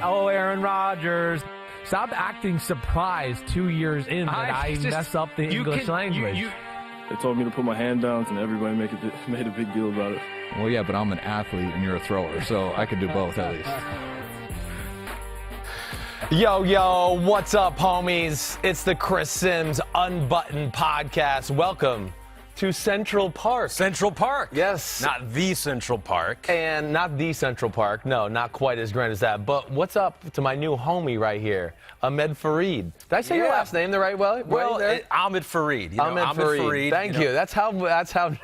Oh, Aaron Rodgers. Stop acting surprised 2 years in that I mess up the English language. They told me to put my hand down, and everybody made a big deal about it. Well, yeah, but I'm an athlete and you're a thrower, so I can do both at least. Yo, what's up, homies? It's the Chris Simms Unbuttoned podcast. Welcome to Central Park. Central Park. Yes. Not the Central Park. And not the Central Park. No, not quite as grand as that. But what's up to my new homie right here, Ahmed Fareed? Did I say your last name the right way? Well, Ahmed Fareed. Ahmed Fareed. Thank you. That's how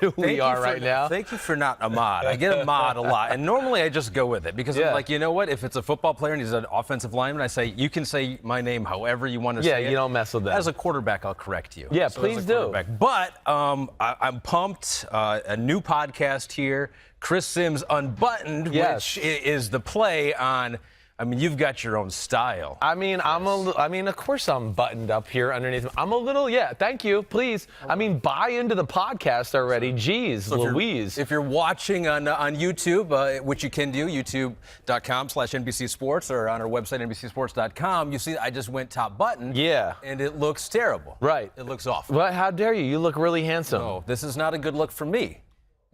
new we are right now. Thank you for not Ahmad. I get Ahmad a lot. And normally I just go with it because I'm like, you know what? If it's a football player and he's an offensive lineman, I say, you can say my name however you want to say it. Yeah, you don't mess with that. As a quarterback, I'll correct you. Yeah, please do. But I'm pumped. A new podcast here, Chris Simms Unbuttoned, which is the play on. I mean, you've got your own style. I mean, of course I'm buttoned up here underneath. I'm a little, thank you, please. I mean, buy into the podcast already. Jeez, Louise. If you're watching on YouTube, which you can do, youtube.com/NBC Sports, or on our website, NBCSports.com, you see I just went top button. Yeah. And it looks terrible. Right. It looks awful. Well, how dare you? You look really handsome. No, this is not a good look for me.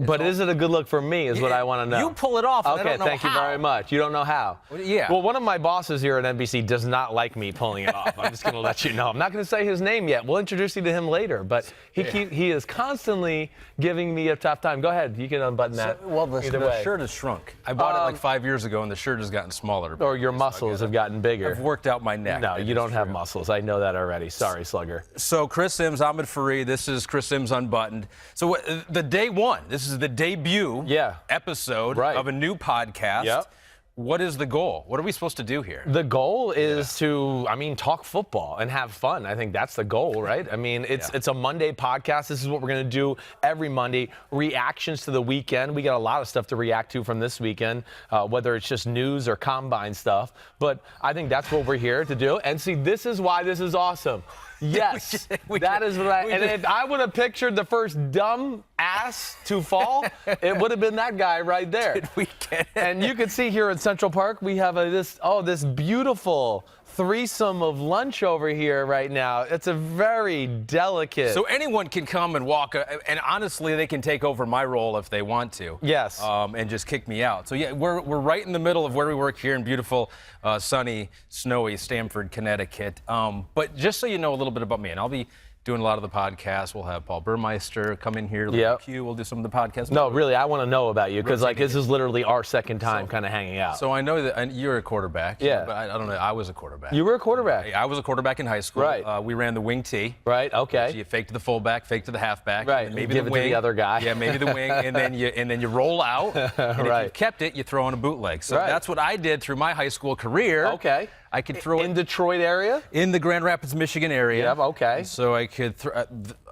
But is it a good look for me is what I want to know. You pull it off, and I don't know thank you very much. You don't know how. Yeah. Well, one of my bosses here at NBC does not like me pulling it off. I'm just going to let you know. I'm not going to say his name yet. We'll introduce you to him later. But he is constantly giving me a tough time. Go ahead. You can unbutton that. Well, the shirt has shrunk. I bought it like 5 years ago, and the shirt has gotten smaller. Or your muscles have gotten bigger. I've worked out my neck. No, you don't have muscles. I know that already. Sorry, Slugger. So Chris Simms, Ahmed Fareed, this is Chris Simms Unbuttoned. So the day one, this is the debut episode of a new podcast. Yep. What is the goal? What are we supposed to do here? The goal is to, talk football and have fun. I think that's the goal, right? I mean, it's a Monday podcast. This is what we're going to do every Monday. Reactions to the weekend. We got a lot of stuff to react to from this weekend, whether it's just news or combine stuff. But I think that's what we're here to do. And see, this is why this is awesome. Yes, that is what and if I would have pictured the first dumb ass to fall, it would have been that guy right there. Did we get it? And you can see here at Central Park, we have this beautiful threesome of lunch over here right now. It's a very delicate. So anyone can come and walk, and honestly, they can take over my role if they want to. Yes. And just kick me out. So we're right in the middle of where we work here in beautiful, sunny, snowy Stamford, Connecticut. But just so you know a little bit about me, and I'll be doing a lot of the podcasts. We'll have Paul Burmeister come in here. Q. We'll do some of the podcasts. No, really, I want to know about you because this is literally our second time kind of hanging out. So I know that you're a quarterback. Yeah. But I don't know. I was a quarterback. You were a quarterback. I was a quarterback in high school. Right. We ran the wing T. Right. Okay. So you fake to the fullback, fake to the halfback. Right. And maybe give the it wing. to the other guy. Yeah, maybe the wing, and then you roll out. And if you kept it, you throw on a bootleg. So that's what I did through my high school career. Okay. I could throw in Detroit area? In the Grand Rapids, Michigan area. Yep, okay. And so I could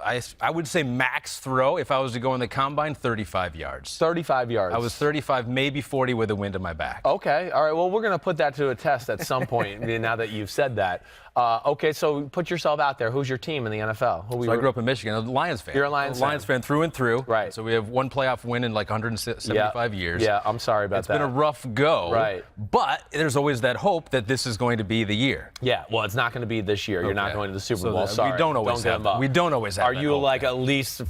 I would say max throw, if I was to go in the combine, 35 yards. 35 yards. I was 35, maybe 40 with the wind in my back. Okay. All right. Well, we're going to put that to a test at some point now that you've said that. Okay, so put yourself out there. Who's your team in the NFL? I grew up in Michigan. I'm a Lions fan. You're a Lions fan through and through. Right. So we have one playoff win in like 175 years. Yeah, I'm sorry about that. It's been a rough go. Right. But there's always that hope that this is going to be the year. Yeah, well, it's not going to be this year. You're not going to the Super Bowl. Sorry. We don't always have Are you like at least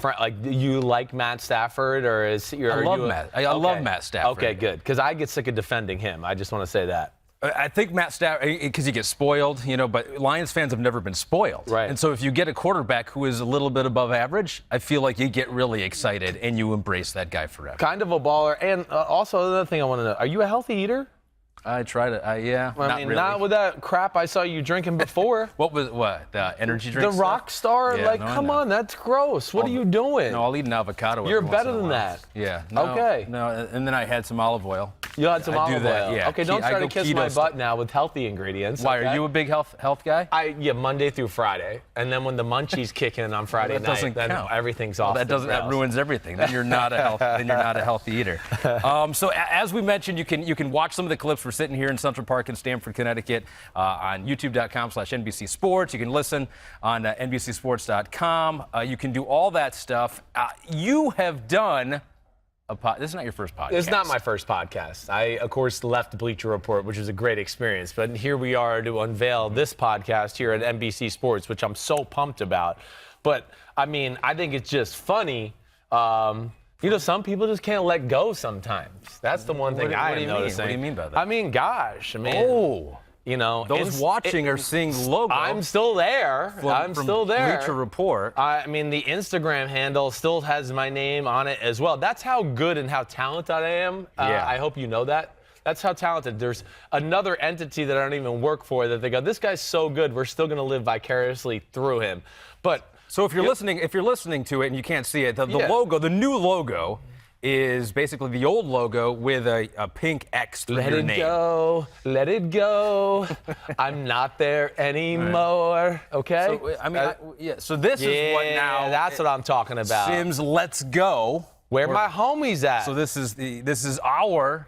you like Matt Stafford, or is I love Matt Stafford. Okay, good. Because I get sick of defending him. I just want to say that. I think Matt Stafford, because he gets spoiled, but Lions fans have never been spoiled. Right. And so if you get a quarterback who is a little bit above average, I feel like you get really excited and you embrace that guy forever. Kind of a baller. And also another thing I want to know, are you a healthy eater? I tried it. Yeah. I mean, not with that crap I saw you drinking before. The energy drink? The rock star? Yeah, come on, that's gross. What are you doing? No, I'll eat an avocado. You're better than that. Yeah. Okay. No, and then I had some olive oil. You had some olive oil. Yeah. Okay, don't try to kiss my butt now with healthy ingredients. Why, are you a big health guy? Monday through Friday. And then when the munchies kick in on Friday night, then everything's off. That ruins everything. Then you're not a healthy eater. So as we mentioned, you can watch some of the clips. We're sitting here in Central Park in Stamford, Connecticut, on youtube.com/NBC Sports. You can listen on NBCSports.com. You can do all that stuff. You have done This is not your first podcast. It's not my first podcast. I, of course, left Bleacher Report, which was a great experience. But here we are to unveil this podcast here at NBC Sports, which I'm so pumped about. But, I mean, I think it's just funny. Some people just can't let go sometimes. That's the one thing I'm noticing. What do you mean by that? I mean, gosh. I mean, those watching are seeing logo. I'm still there. I'm still there. Bleacher Report. I mean, the Instagram handle still has my name on it as well. That's how good and how talented I am. I hope you know that. That's how talented. There's another entity that I don't even work for that they go, this guy's so good, we're still going to live vicariously through him. But so if you're listening to it and you can't see it, the logo, the new logo, is basically the old logo with a pink X through your name. Let it go. I'm not there anymore. Okay? So, so this is what now. That's what I'm talking about. Simms, let's go. Where my homies at? So this is our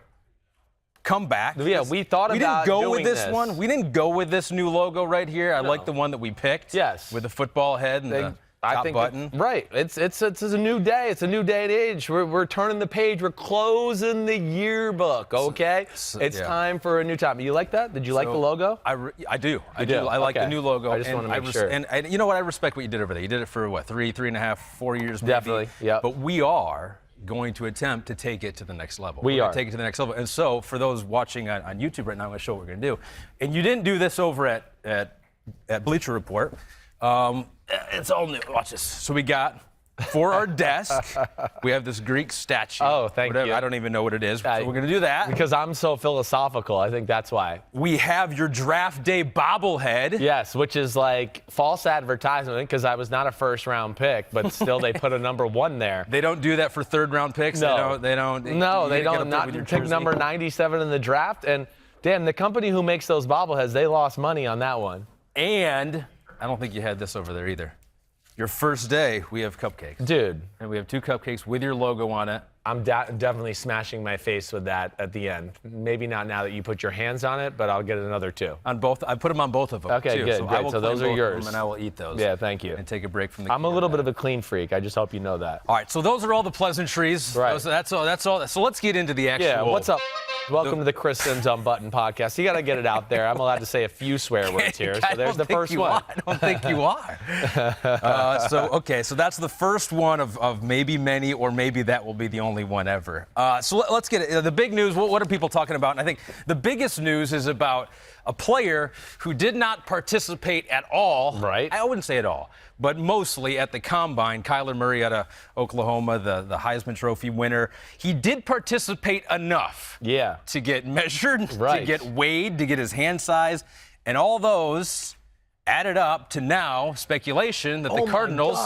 comeback. Yeah, we thought about doing this. We didn't go with this one. We didn't go with this new logo right here. I like the one that we picked. Yes. With the football head and the top button. Right. It's a new day. It's a new day and age. We're turning the page. We're closing the yearbook, okay? It's time for a new time. You like that? Did you like the logo? I do. I do. I like the new logo. I just want to make sure. And you know what? I respect what you did over there. You did it for what, 3.5, 4 years maybe? Definitely, yeah. But we are going to attempt to take it to the next level. We're going to take it to the next level. And so for those watching on YouTube right now, I'm going to show what we're going to do. And you didn't do this over at Bleacher Report. It's all new. Watch this. So we got, for our desk, we have this Greek statue. Oh, thank you. I don't even know what it is. So we're going to do that. Because I'm so philosophical. I think that's why. We have your draft day bobblehead. Yes, which is like false advertisement because I was not a first-round pick, but still they put a number 1 there. They don't do that for third-round picks? No. They don't. No, they don't. Not pick number 97 in the draft. And, damn, the company who makes those bobbleheads, they lost money on that one. And I don't think you had this over there either. Your first day, we have cupcakes. Dude. And we have 2 cupcakes with your logo on it. I'm definitely smashing my face with that at the end. Maybe not now that you put your hands on it, but I'll get another 2. On both. I put them on both of them, okay, too. Good, good. So those are yours. And I will eat those. Yeah, thank you. And take a break from the I'm a little bit of a clean freak. I just hope you know that. All right, so those are all the pleasantries. Right. That's all. So let's get into the actual. Yeah, what's up? Welcome to the Chris Simms Unbuttoned podcast. You got to get it out there. I'm allowed to say a few swear words here. So there's the first one. I don't think you are. So that's the first one of maybe many, or maybe that will be the only one ever. So let's get it. The big news, what are people talking about? And I think the biggest news is about a player who did not participate at all. Right. I wouldn't say at all, but mostly at the Combine. Kyler Murray out of Oklahoma, the Heisman Trophy winner. He did participate enough to get measured, to get weighed, to get his hand size, and all those added up to now speculation that the Cardinals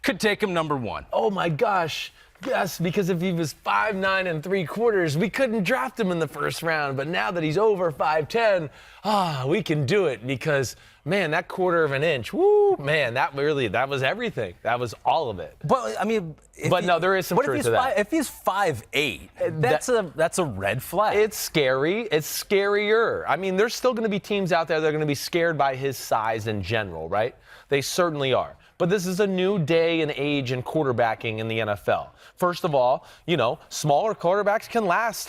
could take him number 1. Oh, my gosh. Yes, because if he was 5'9 3/4, we couldn't draft him in the first round. But now that he's over 5'10, we can do it because, man, that quarter of an inch, woo, man, that was everything. That was all of it. But I mean, there is some truth to that. If he's 5'8, that's a red flag. It's scary. It's scarier. I mean, there's still going to be teams out there that are going to be scared by his size in general, right? They certainly are. But this is a new day and age in quarterbacking in the NFL. First of all, smaller quarterbacks can last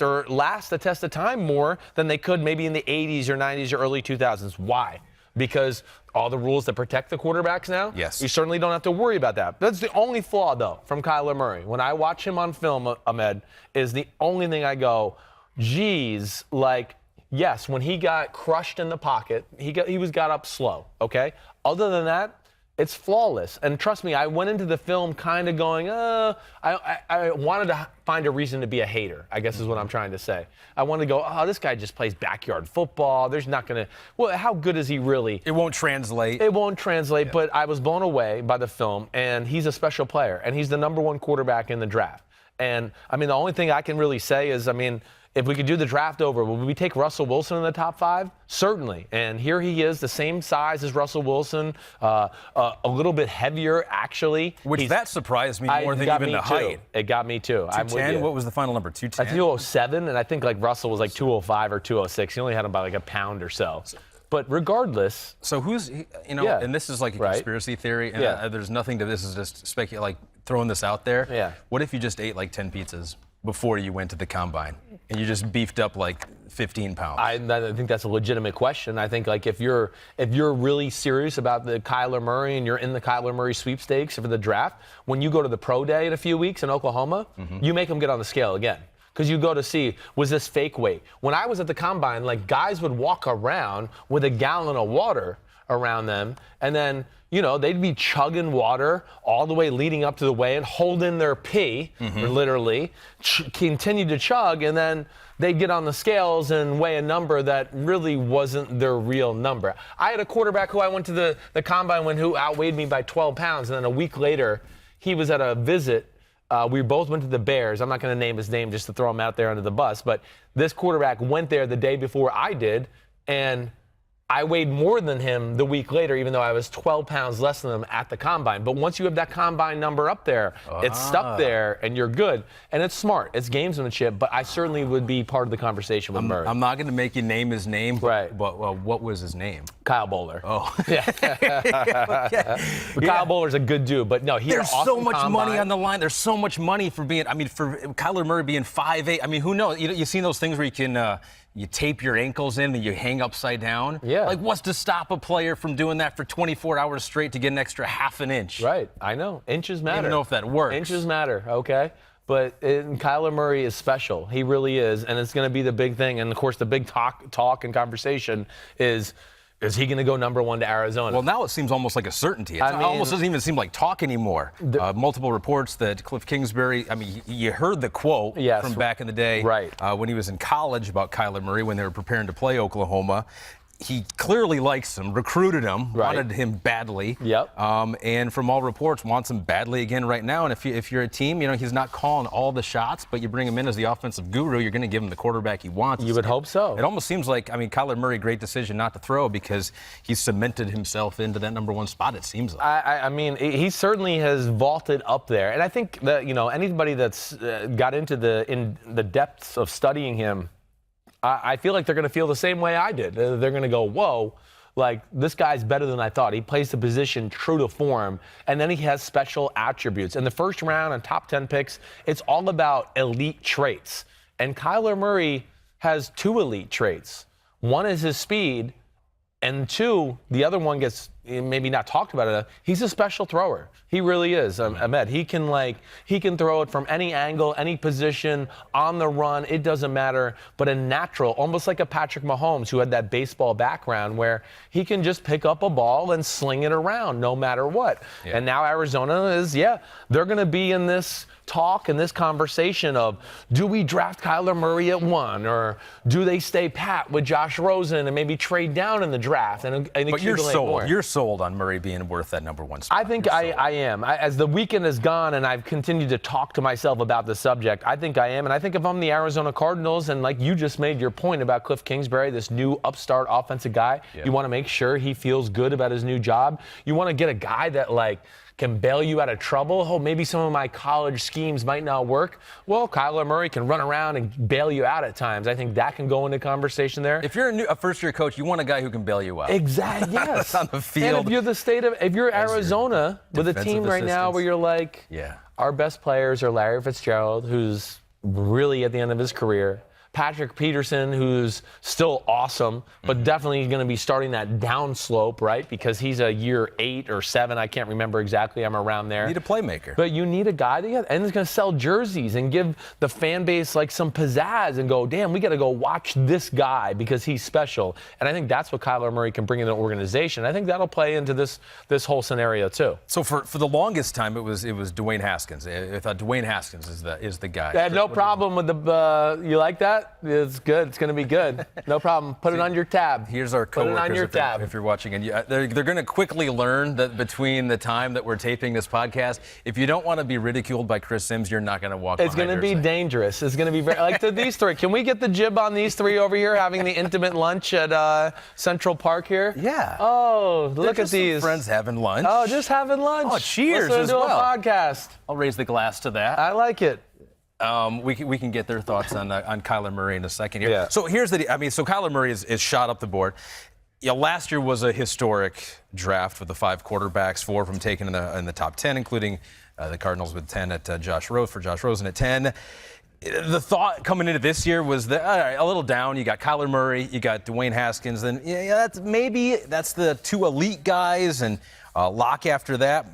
the test of time more than they could maybe in the 80s or 90s or early 2000s. Why? Because all the rules that protect the quarterbacks now, yes, you certainly don't have to worry about that. That's the only flaw, though, from Kyler Murray. When I watch him on film, Ahmed, is the only thing I go, geez, yes, when he got crushed in the pocket, he got up slow, okay? Other than that, it's flawless. And trust me, I went into the film kind of going, I wanted to find a reason to be a hater, I guess is what I'm trying to say. I wanted to go, this guy just plays backyard football. There's not going to, well, how good is he really? It won't translate. It won't translate, but I was blown away by the film, and he's a special player, and he's the number 1 quarterback in the draft. And, I mean, the only thing I can really say is, if we could do the draft over, would we take Russell Wilson in the top 5? Certainly. And here he is, the same size as Russell Wilson, a little bit heavier, actually. That surprised me more than even the height. It got me, too. 210? What was the final number, 210? I think 207, and I think, Russell was 205 or 206. He only had him by, a pound or so. But regardless. So who's, and this is like a conspiracy theory, and there's nothing to this, is just throwing this out there. Yeah. What if you just ate 10 pizzas? before you went to the combine, and you just beefed up like 15 pounds? I think that's a legitimate question. I think like if you're really serious about the Kyler Murray and you're in the Kyler Murray sweepstakes for the draft, when you go to the pro day in a few weeks in Oklahoma, you make them get on the scale again. Because you go to see, was this fake weight? When I was at the combine, like guys would walk around with a gallon of water around them, and then, you know, they'd be chugging water all the way leading up to the weigh-in, holding their pee, literally, continue to chug, and then they'd get on the scales and weigh a number that really wasn't their real number. I had a quarterback who I went to the combine with who outweighed me by 12 pounds, and then a week later, he was at a visit. We both went to the Bears. I'm not going to name his name just to throw him out there under the bus, but this quarterback went there the day before I did, and I weighed more than him the week later, even though I was 12 pounds less than him at the combine. But once you have that combine number up there, it's stuck there, and you're good. And it's smart. It's gamesmanship, but I certainly would be part of the conversation with Murray. I'm not going to make you name his name, right? But what was his name? Kyle Bowler. Oh. Yeah. Kyle Bowler's a good dude, but no, he's There's awesome so much combine. money on the line. There's so much money for Kyler Murray being 5'8". I mean, who knows? You've seen those things where you can you tape your ankles in and you hang upside down. Yeah. Like, what's to stop a player from doing that for 24 hours straight to get an extra half an inch? Right. I know. Inches matter. I don't even know if that works. Inches matter, okay? But Kyler Murray is special. He really is, and it's going to be the big thing. And, of course, the big talk and conversation is he going to go number one to Arizona? Well, now it seems almost like a certainty. It almost doesn't even seem like talk anymore. Multiple reports that Cliff Kingsbury, I mean, you heard the quote from back in the day when he was in college about Kyler Murray when they were preparing to play Oklahoma. He clearly likes him, recruited him, wanted him badly. Yep. And from all reports, wants him badly again right now. And if you're a team, you know, he's not calling all the shots, but you bring him in as the offensive guru, you're going to give him the quarterback he wants. You would hope so. It almost seems like, I mean, Kyler Murray, great decision not to throw because he's cemented himself into that number one spot, it seems like. I mean, he certainly has vaulted up there. And I think that, you know, anybody that's got into in the depths of studying him, I feel like they're going to feel the same way I did. They're going to go, whoa, like, this guy's better than I thought. He plays the position true to form, and then he has special attributes. In the first round and top 10 picks, it's all about elite traits. And Kyler Murray has two elite traits. One is his speed, and two, the other one gets maybe not talked about enough. He's a special thrower. He really is, Ahmed. He can throw it from any angle, any position, on the run. It doesn't matter. But a natural, almost like a Patrick Mahomes, who had that baseball background, where he can just pick up a ball and sling it around no matter what. Yeah. And now Arizona is, they're going to be in this talk and this conversation of, do we draft Kyler Murray at 1, or do they stay pat with Josh Rosen and maybe trade down in the draft and but you're sold. More? You're sold on Murray being worth that number one spot. I think I am. As the weekend has gone and I've continued to talk to myself about the subject, I think I am. And I think if I'm the Arizona Cardinals, and like you just made your point about Cliff Kingsbury, this new upstart offensive guy, you want to make sure he feels good about his new job. You want to get a guy that, like, can bail you out of trouble. Oh, maybe some of my college schemes might not work. Well, Kyler Murray can run around and bail you out at times. I think that can go into conversation there. If you're a first-year coach, you want a guy who can bail you out. Exactly. Yes. On the field. And if you're Arizona with a team right now where you're like, our best players are Larry Fitzgerald, who's really at the end of his career, Patrick Peterson, who's still awesome, but definitely going to be starting that downslope, right? Because he's a year 8 or 7. I can't remember exactly. I'm around there. You need a playmaker. But you need a guy and is going to sell jerseys and give the fan base like some pizzazz and go, damn, we got to go watch this guy because he's special. And I think that's what Kyler Murray can bring in the organization. I think that'll play into this whole scenario too. So for the longest time, it was Dwayne Haskins. I thought Dwayne Haskins is the guy. I had no problem with you like that? It's good. It's going to be good. No problem. Put it on your tab. Here's our coworkers if you're watching. And they're going to quickly learn that between the time that we're taping this podcast, if you don't want to be ridiculed by Chris Simms, you're not going to walk It's going to be dangerous. It's going to be very, like these three. Can we get the jib on these three over here having the intimate lunch at Central Park here? Yeah. Oh, look at these. Friends having lunch. Oh, just having lunch. Oh, cheers Let's as do well. A podcast. I'll raise the glass to that. I like it. We can get their thoughts on Kyler Murray in a second here. Yeah. So here's so Kyler Murray is shot up the board. Last year was a historic draft with the 5 quarterbacks, 4 from taken in the top 10, including the Cardinals with 10 at Josh Rosen at 10. the thought coming into this year was that all right, a little down. You got Kyler Murray, you got Dwayne Haskins, then that's the 2 elite guys, and Locke after that.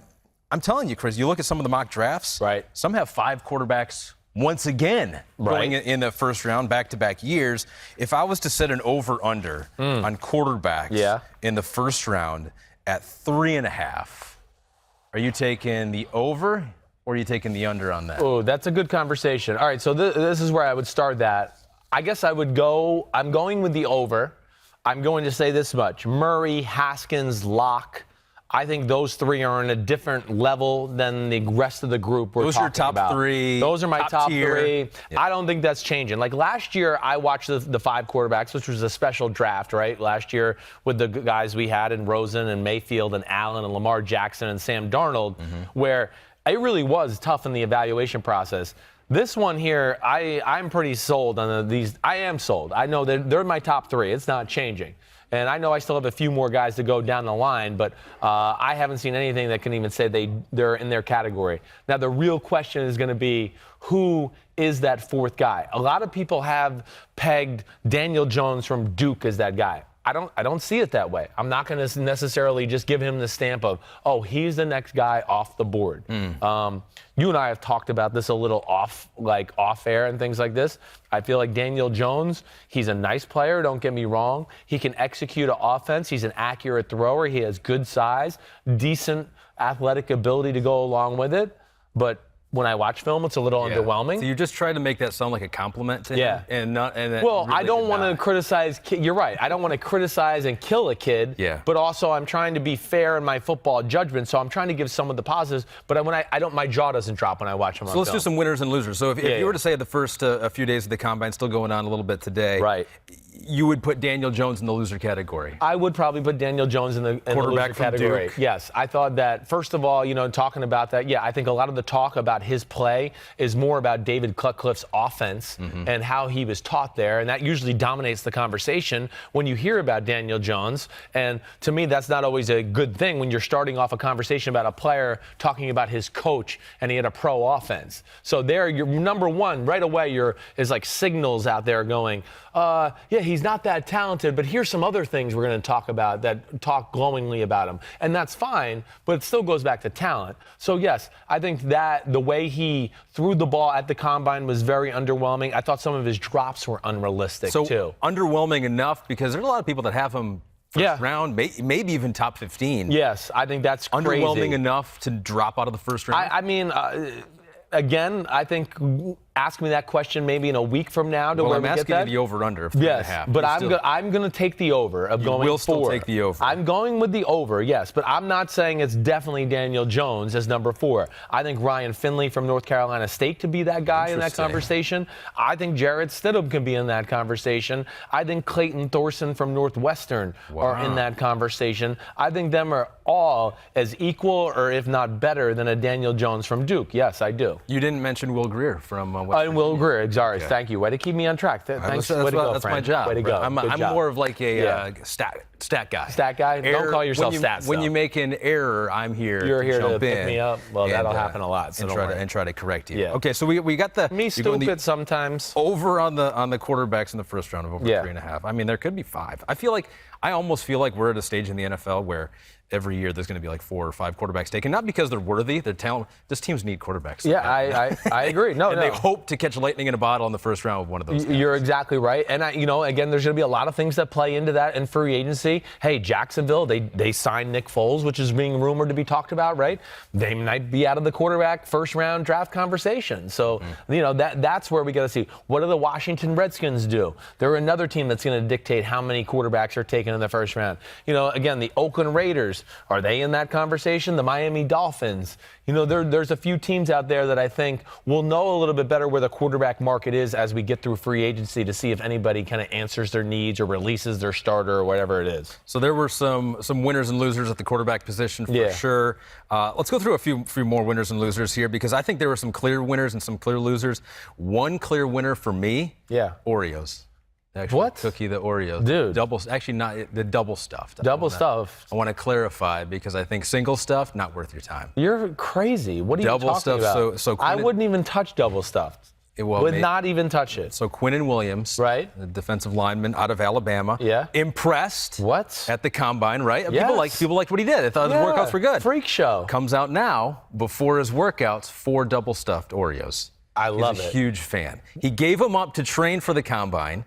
I'm telling you, Chris, you look at some of the mock drafts. Right. Some have 5 quarterbacks once again going in the first round, back-to-back years. If I was to set an over/under on quarterbacks in the first round at 3.5, are you taking the over? Or are you taking the under on that? Oh, that's a good conversation. All right, so this is where I would start that. I guess I'm going with the over. I'm going to say this much. Murray, Haskins, Locke. I think those 3 are on a different level than the rest of the group we're talking about. Those are your top 3. Those are my top tier. 3. Yeah. I don't think that's changing. Like last year, I watched the 5 quarterbacks, which was a special draft, right? Last year with the guys we had in Rosen and Mayfield and Allen and Lamar Jackson and Sam Darnold, where it really was tough in the evaluation process. This one here, I'm pretty sold on these. I am sold. I know they're my top 3. It's not changing. And I know I still have a few more guys to go down the line, but I haven't seen anything that can even say they're in their category. Now, the real question is going to be, who is that 4th guy? A lot of people have pegged Daniel Jones from Duke as that guy. I don't see it that way. I'm not going to necessarily just give him the stamp of, oh, he's the next guy off the board. You and I have talked about this a little off air and things like this. I feel like Daniel Jones, he's a nice player, don't get me wrong. He can execute an offense. He's an accurate thrower. He has good size, decent athletic ability to go along with it. But when I watch film, it's a little underwhelming. So you're just trying to make that sound like a compliment to him? Well, I don't want to criticize. You're right. I don't want to criticize and kill a kid. Yeah. But also, I'm trying to be fair in my football judgment. So I'm trying to give some of the positives. But my jaw doesn't drop when I watch him. So let's do some winners and losers. So if you were to say the first a few days of the combine, still going on a little bit today, right? You would put Daniel Jones in the loser category. I would probably put Daniel Jones in the loser category. Duke. Yes, I thought that. First of all, talking about that, I think a lot of the talk about his play is more about David Cutcliffe's offense and how he was taught there, and that usually dominates the conversation when you hear about Daniel Jones. And to me, that's not always a good thing when you're starting off a conversation about a player talking about his coach and he had a pro offense. So there, you're number one right away. Is like signals out there going, he's not that talented, but here's some other things we're going to talk about that talk glowingly about him. And that's fine, but it still goes back to talent. So, yes, I think that the way he threw the ball at the combine was very underwhelming. I thought some of his drops were unrealistic, too. So, underwhelming enough because there's a lot of people that have him first round, maybe even top 15. Yes, I think that's crazy. Underwhelming enough to drop out of the first round? I mean, again, I think ask me that question maybe in a week from now to where we get that. I'm asking you the over/under of 3.5. Yes, but I'm going to take the over of going 4. You will still take the over. I'm going with the over, yes, but I'm not saying it's definitely Daniel Jones as number 4. I think Ryan Finley from North Carolina State could be that guy in that conversation. I think Jarrett Stidham can be in that conversation. I think Clayton Thorson from Northwestern are in that conversation. I think them are all as equal or if not better than a Daniel Jones from Duke. Yes, I do. You didn't mention Will Greer from Will Greer, sorry. Okay. Thank you. Way to keep me on track. Thanks. Way to go, that's friend. my job. Way to go. I'm more of like a stat guy. Stat guy? Don't call yourself stats. When you make an error, I'm here. You're here to jump pick me up. Well, that'll happen a lot. So and try to correct you. Yeah. Okay, so we got the me stupid sometimes. Over on the quarterbacks in the first round of over 3.5. I mean, there could be 5. I almost feel like we're at a stage in the NFL where every year there's going to be like 4 or 5 quarterbacks taken, not because they're worthy, they're talented. This teams need quarterbacks. Yeah, I agree. And they hope to catch lightning in a bottle in the first round with one of those guys. You're exactly right. And again, there's going to be a lot of things that play into that in free agency. Hey, Jacksonville, they signed Nick Foles, which is being rumored to be talked about, right? They might be out of the quarterback first round draft conversation. So, that's where we got to see, what do the Washington Redskins do? They're another team that's going to dictate how many quarterbacks are taken in the first round. Again, the Oakland Raiders, are they in that conversation? The Miami Dolphins. There's a few teams out there that I think will know a little bit better where the quarterback market is as we get through free agency to see if anybody kind of answers their needs or releases their starter or whatever it is. So there were some winners and losers at the quarterback position for sure. Let's go through a few more winners and losers here because I think there were some clear winners and some clear losers. One clear winner for me, Oreos. What? Cookie the Oreos. Dude. Not the double stuffed. Double stuffed. I want to clarify because I think single stuffed, not worth your time. You're crazy. What are you talking about? Double stuffed, so I wouldn't even touch double stuffed. Would not even touch it. So Quinnen Williams, right, the defensive lineman out of Alabama, impressed at the combine, right? Yes. People liked what he did. They thought his workouts were good. Freak show. Comes out now, before his workouts, 4 double stuffed Oreos. I love it. He's a huge fan. He gave them up to train for the combine,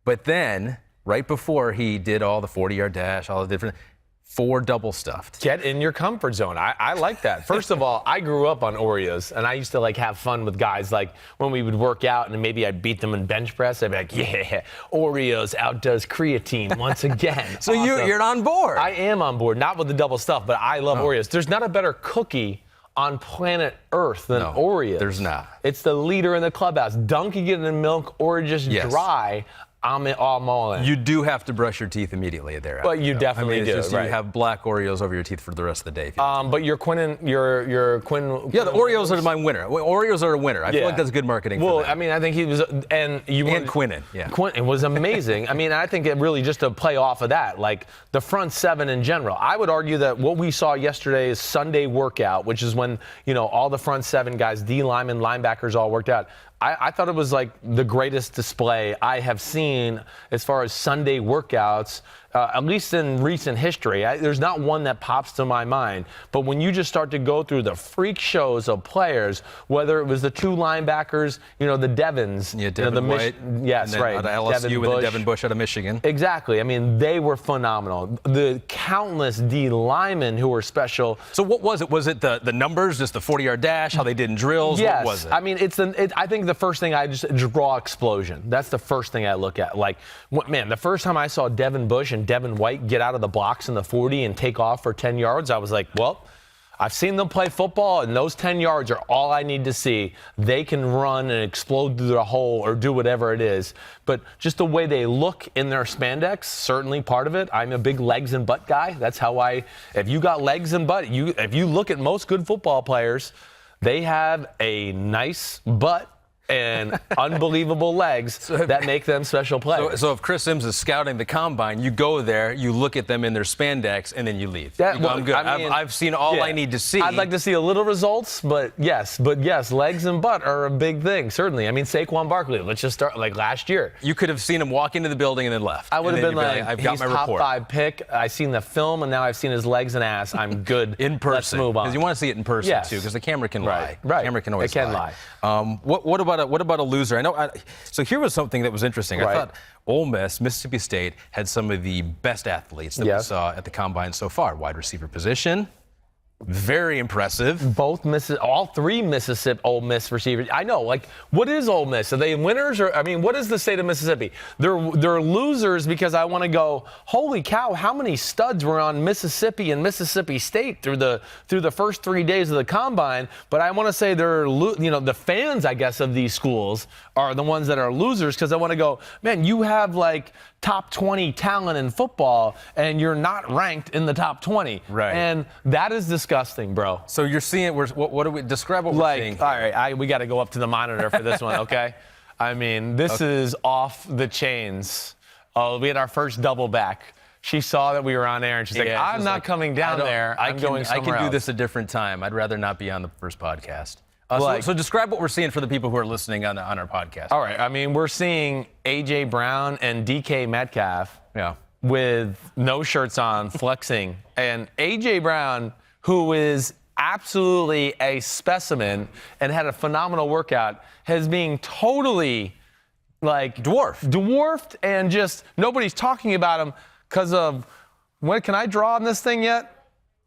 but then right before he did all the 40-yard dash, all the different 4 double stuffed. Get in your comfort zone. I like that. First of all, I grew up on Oreos, and I used to have fun with guys when we would work out, and maybe I'd beat them in bench press. I'd be like, yeah, Oreos outdoes creatine once again. So awesome. You're on board. I am on board, not with the double stuff, but I love Oreos. There's not a better cookie on planet Earth than Oreos. There's not. It's the leader in the clubhouse. Dunking it in milk or just dry. I'm all in. You do have to brush your teeth immediately there. But you definitely do. Just, right. You have black Oreos over your teeth for the rest of the day. But your Quinn. Yeah, the Oreos are my winner. Oreos are a winner. I feel like that's good marketing. Well, for them. I mean, I think he was, and Quinnen. Yeah, Quinnen was amazing. I mean, I think it really just to play off of that, the front 7 in general. I would argue that what we saw yesterday is Sunday workout, which is when all the front 7 guys, D linemen, linebackers, all worked out. I thought it was the greatest display I have seen as far as Sunday workouts, at least in recent history. There's not one that pops to my mind. But when you just start to go through the freak shows of players, whether it was the 2 linebackers, the Devons. Yeah, Devin White. Yes, and right. Out of LSU with Devin Bush out of Michigan. Exactly. I mean, they were phenomenal. The countless D linemen who were special. So what was it? Was it the numbers, just the 40-yard dash, how they did in drills? Yes. What was it? I mean, I think the first thing I just draw explosion. That's the first thing I look at. The first time I saw Devin Bush and Devin White get out of the blocks in the 40 and take off for 10 yards, I was like, well, I've seen them play football, and those 10 yards are all I need to see. They can run and explode through the hole or do whatever it is. But just the way they look in their spandex, certainly part of it. I'm a big legs and butt guy. That's how if you got legs and butt, if you look at most good football players, they have a nice butt and unbelievable legs that make them special players. So if Chris Simms is scouting the combine, you go there, you look at them in their spandex, and then you leave. I'm good. I've seen all I need to see. I'd like to see a little results, but yes, legs and butt are a big thing, certainly. I mean, Saquon Barkley, let's just start last year. You could have seen him walk into the building and then left. I would have been I've got he's my top report. 5 pick. I've seen the film, and now I've seen his legs and ass. I'm good. In person. Let's move on. Because you want to see it in person, too, because the camera can lie. Right. The camera can always lie. What about a loser? I know. So here was something that was interesting. I thought Ole Miss, Mississippi State had some of the best athletes that we saw at the combine so far. Wide receiver position, very impressive. All 3 Mississippi Ole Miss receivers. I know. What is Ole Miss? Are they winners, or what is the state of Mississippi? They're losers because I want to go, holy cow! How many studs were on Mississippi and Mississippi State through the first 3 days of the combine? But I want to say the fans, I guess, of these schools are the ones that are losers, because I want to go, man, you have top 20 talent in football, and you're not ranked in the top 20. Right. And that is disgusting, bro. So you're seeing, what do we describe what we're seeing? All right, we got to go up to the monitor for this one, okay? I mean, this is off the chains. We had our first double back. She saw that we were on air, and she's I'm not coming down there. I'm going somewhere I can else. do this a different time. I'd rather not be on the first podcast. So describe what we're seeing for the people who are listening on our podcast. All right. I mean, we're seeing A.J. Brown and D.K. Metcalf with no shirts on, flexing. And A.J. Brown, who is absolutely a specimen and had a phenomenal workout, has been totally, dwarfed, and just nobody's talking about him because of, can I draw on this thing yet?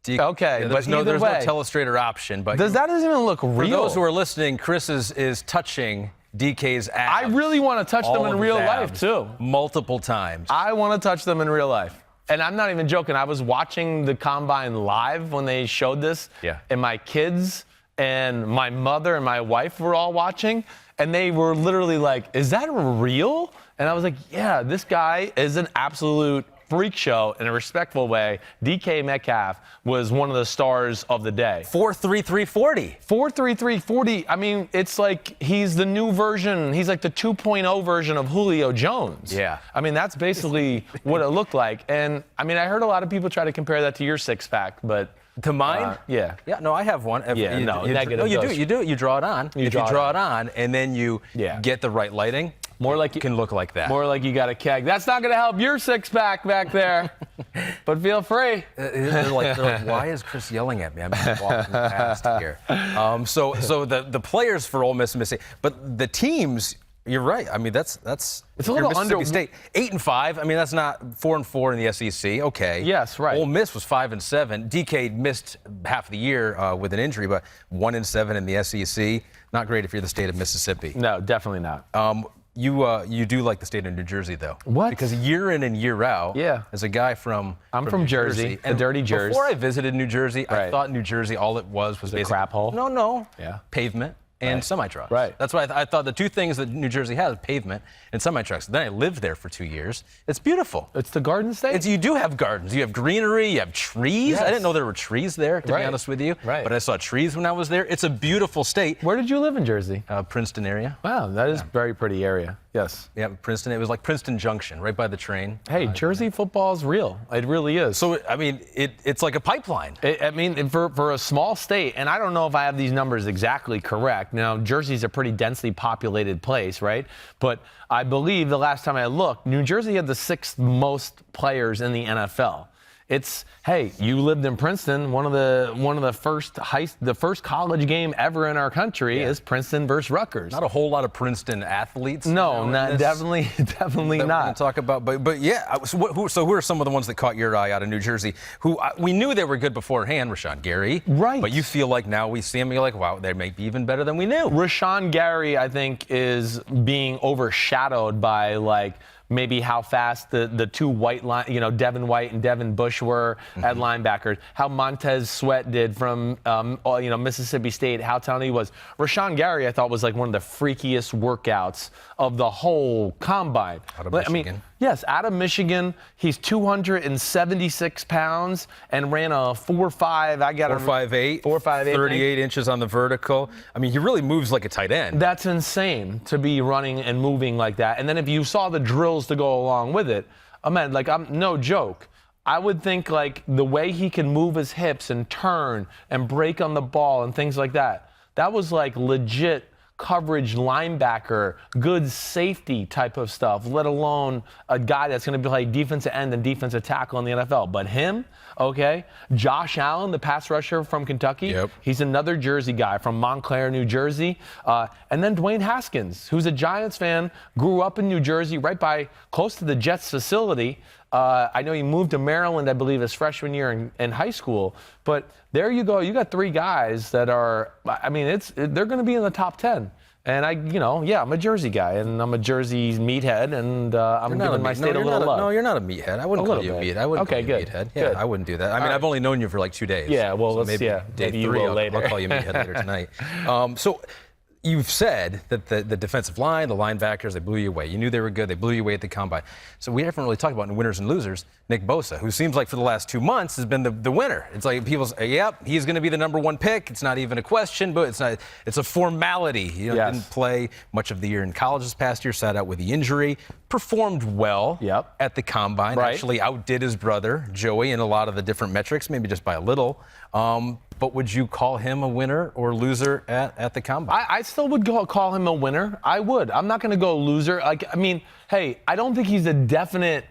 Okay, there's no Telestrator option, but that doesn't even look real. For those who are listening, Chris is touching DK's abs. I really want to touch them in real life too, multiple times. I want to touch them in real life, and I'm not even joking. I was watching the combine live when they showed this, and my kids and my mother and my wife were all watching, and they were literally like, "Is that real?" And I was like, "Yeah, this guy is an absolute freak show in a respectful way." DK Metcalf was one of the stars of the day. 4.3340. 4.3340. I mean, it's like he's the new version. He's like the 2.0 version of Julio Jones. Yeah. I mean, that's basically what it looked like. And I mean, I heard a lot of people try to compare that to your 6-pack, but To mine? Yeah. Yeah, no, I have one. Yeah, negative. No, you do. You draw it on. If you draw it on and then you Yeah. get the right lighting, More like it can look like that. More like you got a keg. That's not going to help your six-pack back there, but feel free. They're like, why is Chris yelling at me? I'm just walking past here. So the players for Ole Miss, but the teams. You're right. I mean, that's it's a little Mississippi State 8-5. I mean, that's not 4-4 in the SEC. Okay. Yes, right. Ole Miss was 5-7. DK missed half the year with an injury, but 1-7 in the SEC. Not great if you're the state of Mississippi. No, definitely not. You do like the state of New Jersey, though. What? Because year in and year out, yeah. as a guy from New Jersey, the dirty Jersey. Before I visited New Jersey, right. I thought New Jersey, all it was a crap hole? No. Yeah. Pavement. And semi-trucks. Right. That's why I thought the two things that New Jersey has, pavement and semi-trucks. Then I lived there for 2 years. It's beautiful. It's the Garden State? You do have gardens. You have greenery. You have trees. Yes. I didn't know there were trees there, to be honest with you. Right. But I saw trees when I was there. It's a beautiful state. Where did you live in Jersey? Princeton area. Wow, that is a very pretty area. Yes. Yeah, Princeton. It was like Princeton Junction, right by the train. Hey, Jersey football is real. It really is. So, I mean, it's like a pipeline. For a small state, and I don't know if I have these numbers exactly correct. Now, Jersey's a pretty densely populated place, right? But I believe the last time I looked, New Jersey had the 6th most players in the NFL. Hey, you lived in Princeton. One of the first college game ever in our country is Princeton versus Rutgers. Not a whole lot of Princeton athletes. No, definitely not. We're going to talk about, but yeah. So who are some of the ones that caught your eye out of New Jersey? Who we knew they were good beforehand? Rashawn Gary, right? But you feel like now we see them, you're like, wow, they may be even better than we knew. Rashawn Gary, I think, is being overshadowed by maybe how fast the two white Devin White and Devin Bush were at linebackers, how Montez Sweat did from Mississippi State, how talented he was. Rashawn Gary, I thought, was like one of the freakiest workouts of the whole combine. Out of Michigan. Yes, out of Michigan. He's 276 pounds and ran a 4.5. 4.58. 4.58. 38 inches on the vertical. I mean, he really moves like a tight end. That's insane to be running and moving like that. And then if you saw the drills to go along with it, I'm no joke. I would think the way he can move his hips and turn and break on the ball and things like that. That was legit coverage linebacker, good safety type of stuff, let alone a guy that's going to play defensive end and defensive tackle in the NFL. But him, okay, Josh Allen, the pass rusher from Kentucky, he's another Jersey guy from Montclair, New Jersey. And then Dwayne Haskins, who's a Giants fan, grew up in New Jersey, close to the Jets facility. I know he moved to Maryland, I believe, his freshman year in high school. But there you go. You got 3 guys that are, they're going to be in the top 10. And I'm a Jersey guy, and I'm a Jersey meathead, and I'm giving my state a little love. No, you're not a meathead. I wouldn't call you a meathead. I wouldn't call you a meathead. Yeah, good. I wouldn't do that. I've only known you for 2 days. Yeah, well, so maybe day 3, I'll call you meathead later tonight. So you've said that the defensive line, the linebackers, they blew you away. You knew they were good. They blew you away at the combine. So we haven't really talked about in winners and losers, Nick Bosa, who seems like for the last 2 months has been the winner. It's like people say, yep, he's going to be the number 1 pick. It's not even a question, but it's a formality. Didn't play much of the year in college this past year, sat out with the injury, performed well at the combine, actually outdid his brother, Joey, in a lot of the different metrics, maybe just by a little. But would you call him a winner or loser at the combine? I still would call him a winner. I would. I'm not going to go loser. Hey, I don't think he's a definite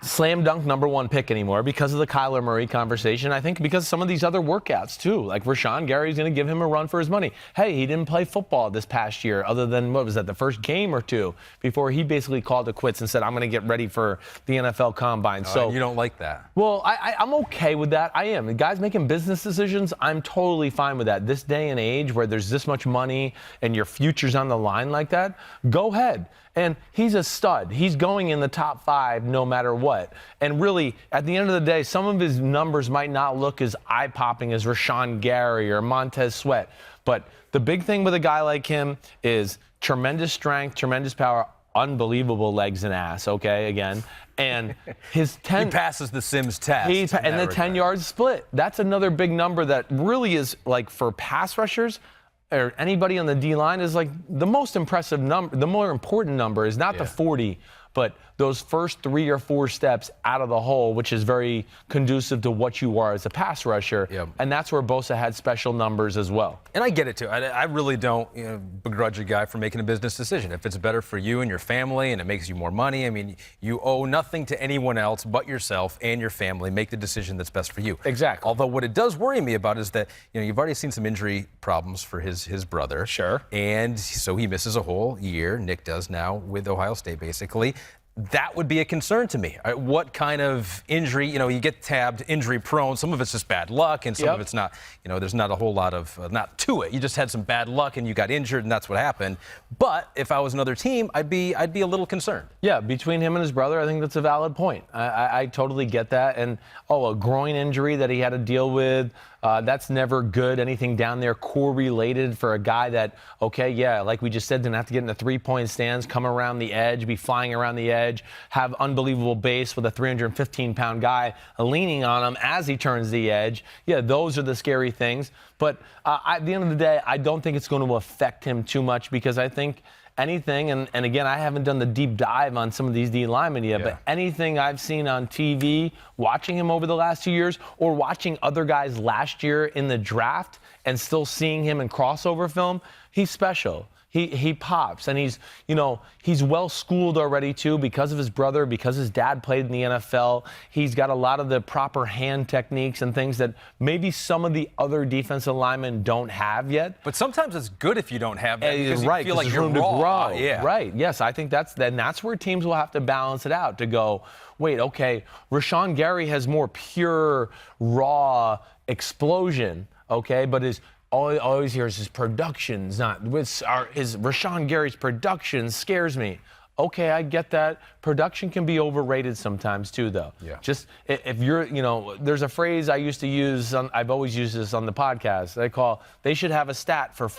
slam dunk number 1 pick anymore because of the Kyler Murray conversation. I think because some of these other workouts too, Rashawn Gary's going to give him a run for his money. Hey, he didn't play football this past year other than, the first game or 2 before he basically called it quits and said, I'm going to get ready for the NFL Combine. So you don't like that? Well, I'm okay with that. I am. The guys making business decisions, I'm totally fine with that. This day and age where there's this much money and your future's on the line like that, go ahead. And he's a stud. He's going in the top 5 no matter what. And really, at the end of the day, some of his numbers might not look as eye-popping as Rashawn Gary or Montez Sweat. But the big thing with a guy like him is tremendous strength, tremendous power, unbelievable legs and ass, okay, again. And his 10... He passes the Simms test. And the 10-yard split. That's another big number that really is, for pass rushers, or anybody on the D-line is the most impressive number. The more important number is not the 40, but those first 3 or 4 steps out of the hole, which is very conducive to what you are as a pass rusher, and that's where Bosa had special numbers as well. And I get it, too. I really don't begrudge a guy for making a business decision. If it's better for you and your family and it makes you more money, I mean, you owe nothing to anyone else but yourself and your family. Make the decision that's best for you. Exactly. Although what it does worry me about is that, you've already seen some injury problems for his brother. Sure. And so he misses a whole year. Nick does now with Ohio State, basically. That would be a concern to me. What kind of injury, you get tabbed injury prone. Some of it's just bad luck, and some of it's not, there's not a whole lot of, not to it. You just had some bad luck and you got injured, and that's what happened. But if I was another team, I'd be a little concerned. Yeah, between him and his brother, I think that's a valid point. I totally get that. And, a groin injury that he had to deal with, that's never good. Anything down there core-related for a guy that, like we just said, didn't have to get in the three-point stands, come around the edge, be flying around the edge, have unbelievable base with a 315-pound guy leaning on him as he turns the edge. Yeah, those are the scary things. But at the end of the day, I don't think it's going to affect him too much because I think anything, and again, I haven't done the deep dive on some of these D linemen yet, but anything I've seen on TV, watching him over the last 2 years, or watching other guys last year in the draft and still seeing him in crossover film, he's special. He pops, and he's well schooled already too because of his brother, because his dad played in the NFL. He's got a lot of the proper hand techniques and things that maybe some of the other defensive linemen don't have yet. But sometimes it's good if you don't have that because you feel like you're room raw. To grow. Yeah. Right. Yes, I think that's where teams will have to balance it out to go, wait, okay, Rashawn Gary has more pure, raw explosion, okay, but all I always hear is his production's not. His Rashawn Gary's production scares me. Okay, I get that. Production can be overrated sometimes too, though. Yeah. Just if you're, there's a phrase I used to use. I've always used this on the podcast. They should have a stat for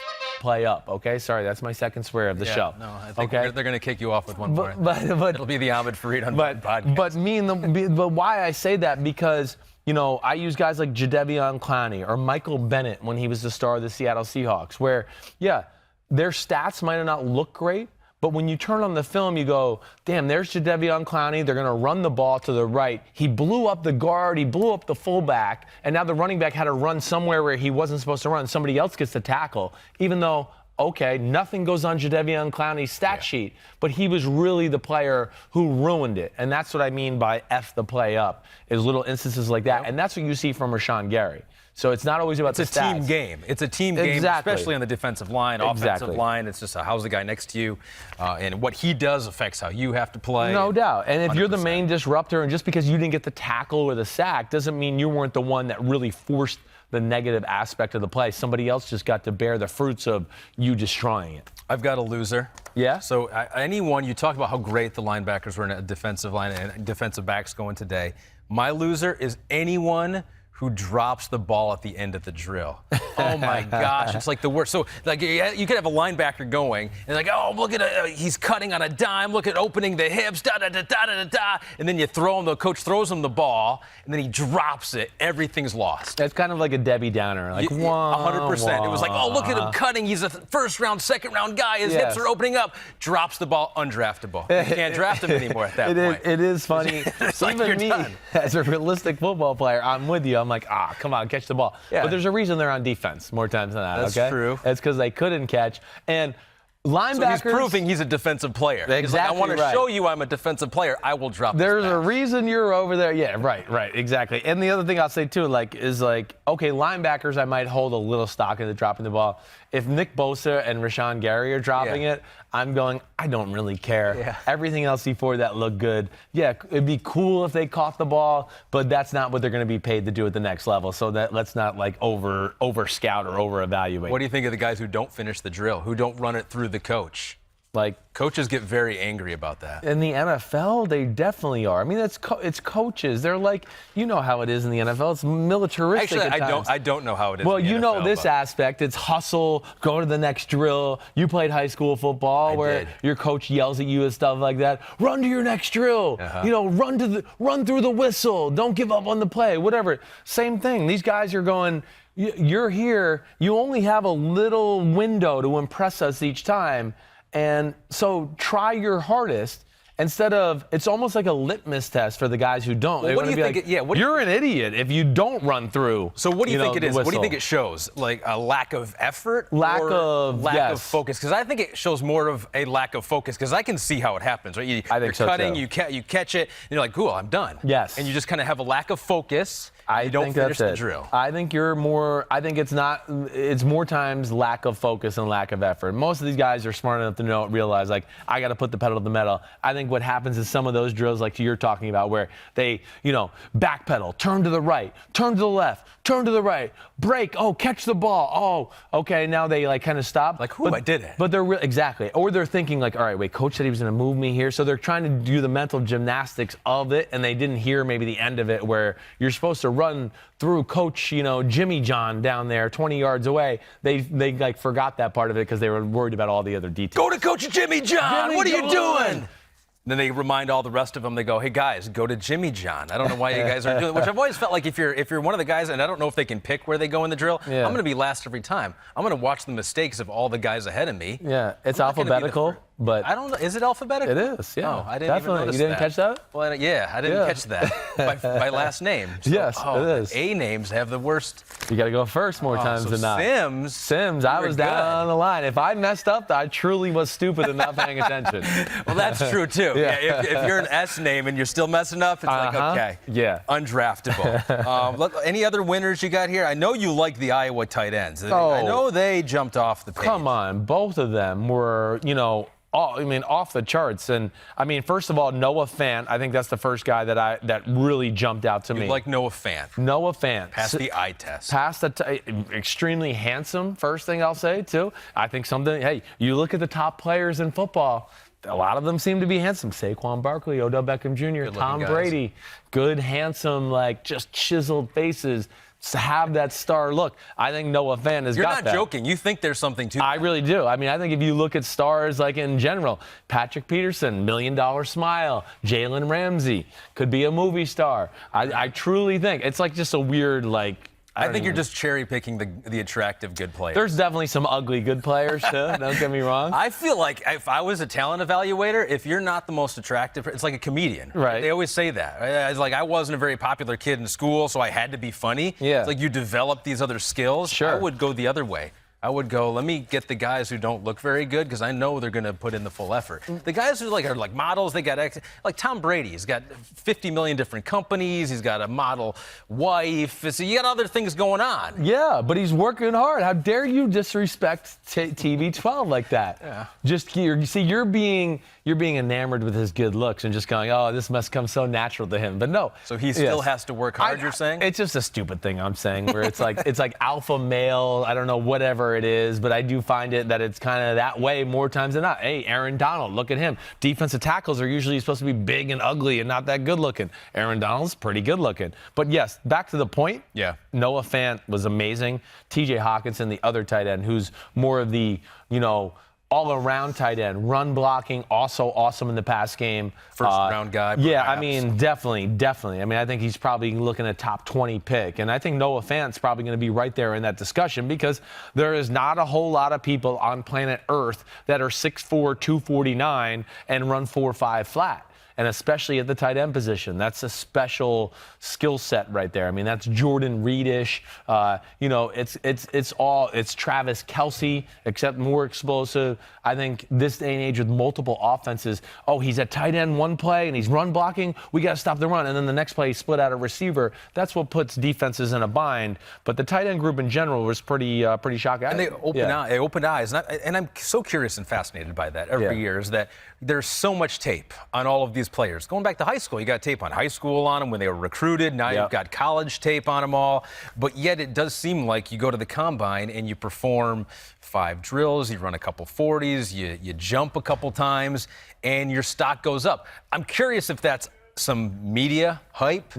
play up. Okay, sorry, that's my second swear of the show. No, I think they're going to kick you off with one more. But it'll be the Ahmed Fareed Unbuttoned podcast. But why I say that because. I use guys like Jadeveon Clowney or Michael Bennett when he was the star of the Seattle Seahawks, where, their stats might not look great, but when you turn on the film, you go, damn, there's Jadeveon Clowney. They're going to run the ball to the right. He blew up the guard. He blew up the fullback, and now the running back had to run somewhere where he wasn't supposed to run. Somebody else gets the tackle, even though, okay, nothing goes on Jadeveon Clowney's stat sheet, but he was really the player who ruined it. And that's what I mean by F the play up, is little instances like that. And that's what you see from Rashawn Gary. So it's not always about the stats. It's a team game. It's a team game, especially on the defensive line, offensive line. It's just how's the guy next to you, and what he does affects how you have to play. No doubt. And if 100%. You're the main disruptor, and just because you didn't get the tackle or the sack doesn't mean you weren't the one that really forced the negative aspect of the play. Somebody else just got to bear the fruits of you destroying it. I've got a loser. Yeah? So anyone, you talk about how great the linebackers were in a defensive line and defensive backs going today. My loser is anyone who drops the ball at the end of the drill. Oh my gosh, it's like the worst. So like you could have a linebacker going and like, oh, look at he's cutting on a dime, look at opening the hips, da da da da da da, and then you throw him. The coach throws him the ball, and then he drops it. Everything's lost. That's kind of like a Debbie Downer, like 100%. It was like, oh, look at him cutting. He's a first round, second round guy. His hips are opening up. Drops the ball, undraftable. You can't draft him anymore at that point. It is funny. It's like even me, done. As a realistic football player, I'm with you. I'm like, come on, catch the ball. Yeah. But there's a reason they're on defense more times than that. That's okay? true. It's because they couldn't catch. And linebackers. So he's proving he's a defensive player. Exactly. He's like, I want to show you I'm a defensive player. I will drop. There's a reason you're over there. Yeah, right, exactly. And the other thing I'll say too, is okay, linebackers I might hold a little stock in the dropping the ball. If Nick Bosa and Rashawn Gary are dropping it, I'm going, I don't really care. Yeah. Everything else before that looked good. Yeah, it'd be cool if they caught the ball, but that's not what they're going to be paid to do at the next level. So let's not over scout or over evaluate. What do you think of the guys who don't finish the drill, who don't run it through the coach? Coaches get very angry about that. In the NFL, they definitely are. I mean, it's coaches. They're like, you know how it is in the NFL. It's militaristic. Actually, I don't know how it is. Well, in the you NFL, know this aspect. It's hustle, go to the next drill. You played high school football where your coach yells at you and stuff like that. Run to your next drill. Run through the whistle. Don't give up on the play. Whatever. Same thing. These guys are going. You're here. You only have a little window to impress us each time. And so try your hardest, instead of, it's almost like a litmus test for the guys who don't. Well, what do you think? You're an idiot if you don't run through. So what do you think it is? Whistle. What do you think it shows? Like a lack of effort? Lack of focus? Because I think it shows more of a lack of focus, because I can see how it happens, right? You're cutting, you catch it, and you're like, cool, I'm done. Yes. And you just kind of have a lack of focus. You don't finish the drill. I think it's more times lack of focus and lack of effort. Most of these guys are smart enough to realize, like, I got to put the pedal to the metal. I think what happens is some of those drills, like you're talking about, where they, backpedal, turn to the right, turn to the left, turn to the right, break, catch the ball, okay, now they kind of stop. Like, I did it. But they're exactly. Or they're thinking like, all right, wait, coach said he was going to move me here. So they're trying to do the mental gymnastics of it, and they didn't hear maybe the end of it, where you're supposed to run through coach, Jimmy John down there 20 yards away. They forgot that part of it because they were worried about all the other details. Go to Coach Jimmy John. What are you doing? Then they remind all the rest of them. They go, "Hey guys, go to Jimmy John." I don't know why you guys are doing it. Which I've always felt like if you're one of the guys, and I don't know if they can pick where they go in the drill. Yeah. I'm going to be last every time. I'm going to watch the mistakes of all the guys ahead of me. Yeah, it's alphabetical. But I don't know. Is it alphabetical? It is. Yeah. Oh, I didn't even notice You didn't catch that? Well, yeah, I didn't catch that by last name. So, yes, it is. A names have the worst. You got to go first more times than not. Simms. I was down on the line. If I messed up, I truly was stupid and not paying attention. Well, that's true too. Yeah. If you're an S name and you're still messing up, it's like, okay, undraftable. Look, any other winners you got here? I know you like the Iowa tight ends. I know they jumped off the page. Come on, both of them were, off the charts. And first of all, Noah Fant, I think that's the first guy that really jumped out to me. You like Noah Fant? Noah Fant. Passed the eye test. Extremely handsome, first thing I'll say, too. I think you look at the top players in football, a lot of them seem to be handsome. Saquon Barkley, Odell Beckham Jr., Tom Brady. Good, handsome, just chiseled faces. To have that star look. I think Noah Fant has got that. You're not joking. You think there's something to that. I really do. I think if you look at stars in general, Patrick Peterson, $1 Million Smile, Jalen Ramsey, could be a movie star. I truly think. It's just a weird, I think you're just cherry picking the attractive good players. There's definitely some ugly good players too. Don't get me wrong. I feel like if I was a talent evaluator, if you're not the most attractive, it's like a comedian. Right. They always say that. It's like I wasn't a very popular kid in school, so I had to be funny. Yeah. It's like you develop these other skills. Sure. I would go the other way. I would go, let me get the guys who don't look very good because I know they're going to put in the full effort. The guys who are like models, they got like Tom Brady. He's got 50 million different companies. He's got a model wife. So you got other things going on. Yeah, but he's working hard. How dare you disrespect TV12 like that? Yeah. You're being enamored with his good looks and just going, oh, this must come so natural to him. But no. So he still has to work hard, you're saying? It's just a stupid thing I'm saying where it's like alpha male, I don't know, whatever it is, but I do find it that it's kind of that way more times than not. Hey, Aaron Donald, look at him. Defensive tackles are usually supposed to be big and ugly and not that good looking. Aaron Donald's pretty good looking. But yes, back to the point. Yeah. Noah Fant was amazing. TJ Hawkinson, the other tight end, who's more of the, all-around tight end, run blocking, also awesome in the pass game. First-round guy, Yeah, perhaps. Definitely. I think he's probably looking at top 20 pick. And I think Noah Fant's probably going to be right there in that discussion because there is not a whole lot of people on planet Earth that are 6'4", 249 and run 4.5 flat. And especially at the tight end position. That's a special skill set right there. That's Jordan Reed-ish. It's Travis Kelce, except more explosive. I think this day and age with multiple offenses, he's at tight end one play and he's run blocking, we got to stop the run. And then the next play, he split out a receiver. That's what puts defenses in a bind. But the tight end group in general was pretty shocking. And they opened eyes. And I'm so curious and fascinated by that every year is that there's so much tape on all of these players. Going back to high school, you got tape on high school on them when they were recruited. Now you've got college tape on them all. But yet it does seem like you go to the combine and you perform 5 drills, you run a couple 40s, you jump a couple times, and your stock goes up. I'm curious if that's some media hype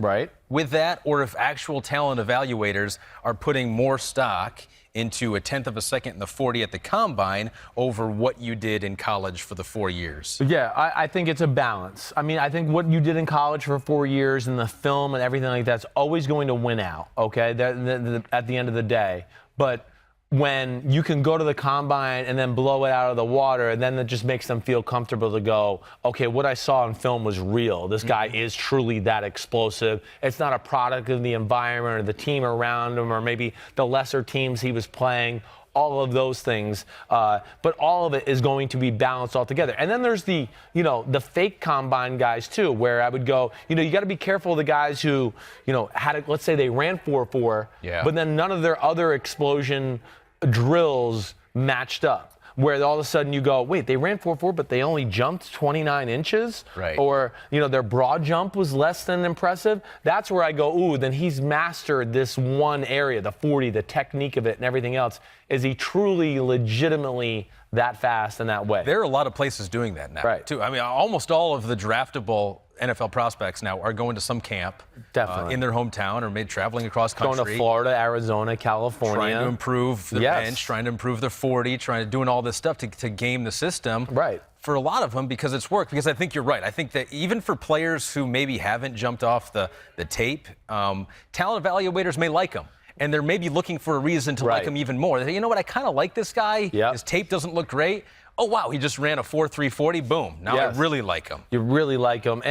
with that, or if actual talent evaluators are putting more stock into a 1/10 of a second in the 40 at the combine over what you did in college for the 4 years. Yeah, I think it's a balance. I think what you did in college for 4 years and the film and everything like that's always going to win out, okay, at the end of the day. But when you can go to the combine and then blow it out of the water, and then it just makes them feel comfortable to go, okay, what I saw in film was real. This guy is truly that explosive. It's not a product of the environment or the team around him or maybe the lesser teams he was playing. All of those things, but all of it is going to be balanced all together. And then there's the fake combine guys too, where I would go, you got to be careful of the guys who, let's say they ran 4.4, but then none of their other explosion drills matched up. Where all of a sudden you go, wait, they ran 4.4, but they only jumped 29 inches? Right. Or, their broad jump was less than impressive. That's where I go, ooh, then he's mastered this one area, the 40, the technique of it and everything else. Is he truly, legitimately that fast in that way? There are a lot of places doing that now, too. I mean, almost all of the draftable NFL prospects now are going to some camp in their hometown or maybe traveling across country. Going to Florida, Arizona, California. Trying to improve the bench, trying to improve their 40, doing all this stuff to game the system. Right. For a lot of them, because it's worked. Because I think you're right. I think that even for players who maybe haven't jumped off the tape, talent evaluators may like them. And they're maybe looking for a reason to like him even more. They say, you know what, I kind of like this guy. Yep. His tape doesn't look great. Oh, wow, he just ran a 4.3 40. Boom. Now I really like him. You really like him.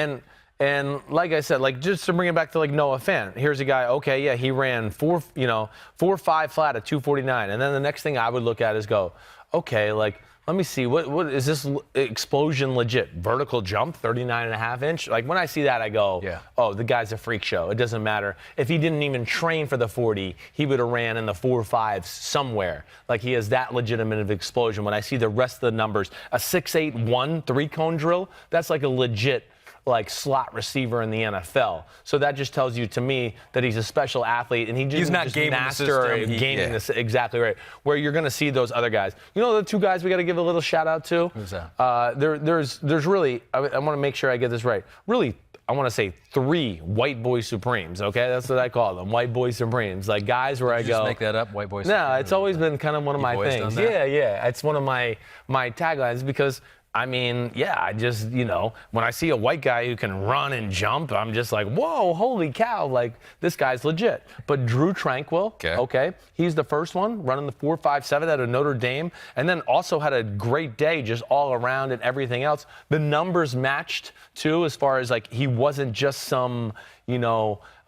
And like I said, like just to bring it back to like Noah Fant, here's a guy, okay, yeah, he ran 4.5 flat at 249. And then the next thing I would look at is go, okay, like, let me see, what is this explosion legit? Vertical jump, 39.5 inch? Like when I see that, I go, oh, the guy's a freak show. It doesn't matter. If he didn't even train for the 40, he would have ran in the 4.5s somewhere. Like he has that legitimate of explosion. When I see the rest of the numbers, a 6.8-1 3-cone drill, that's like a legit like slot receiver in the NFL. So that just tells you to me that he's a special athlete and he's not just master gaming this. Exactly right. Where you're going to see those other guys. You know the two guys we got to give a little shout out to? Who's that? There's really, I want to make sure I get this right. Really, I want to say 3 white boy supremes, okay? That's what I call them, white boy supremes. Like guys where I go. Just make that up, white boy supremes? No, it's always been kind of one of my things. Yeah. It's one of my taglines because I mean, I just, when I see a white guy who can run and jump, I'm just like, whoa, holy cow, like, this guy's legit. But Drew Tranquill, okay, he's the first one running the 4.57 out of Notre Dame, and then also had a great day just all around and everything else. The numbers matched, too, as far as, like, he wasn't just some,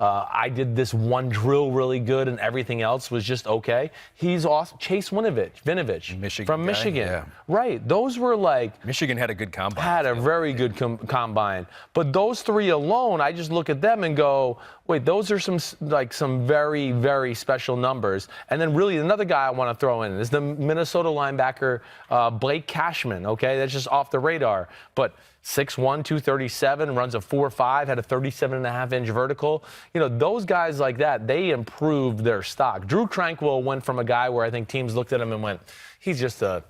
I did this one drill really good and everything else was just okay. He's awesome. Chase Winovich from Michigan. Yeah. Right. Those were like... Michigan had a good combine. Had a very good combine. But those 3 alone, I just look at them and go, wait, those are some very, very special numbers. And then really another guy I want to throw in is the Minnesota linebacker Blake Cashman, okay? That's just off the radar. But 6'1", 237, runs a 4.5, had a 37.5-inch vertical. Those guys like that, they improved their stock. Drew Tranquill went from a guy where I think teams looked at him and went, he's a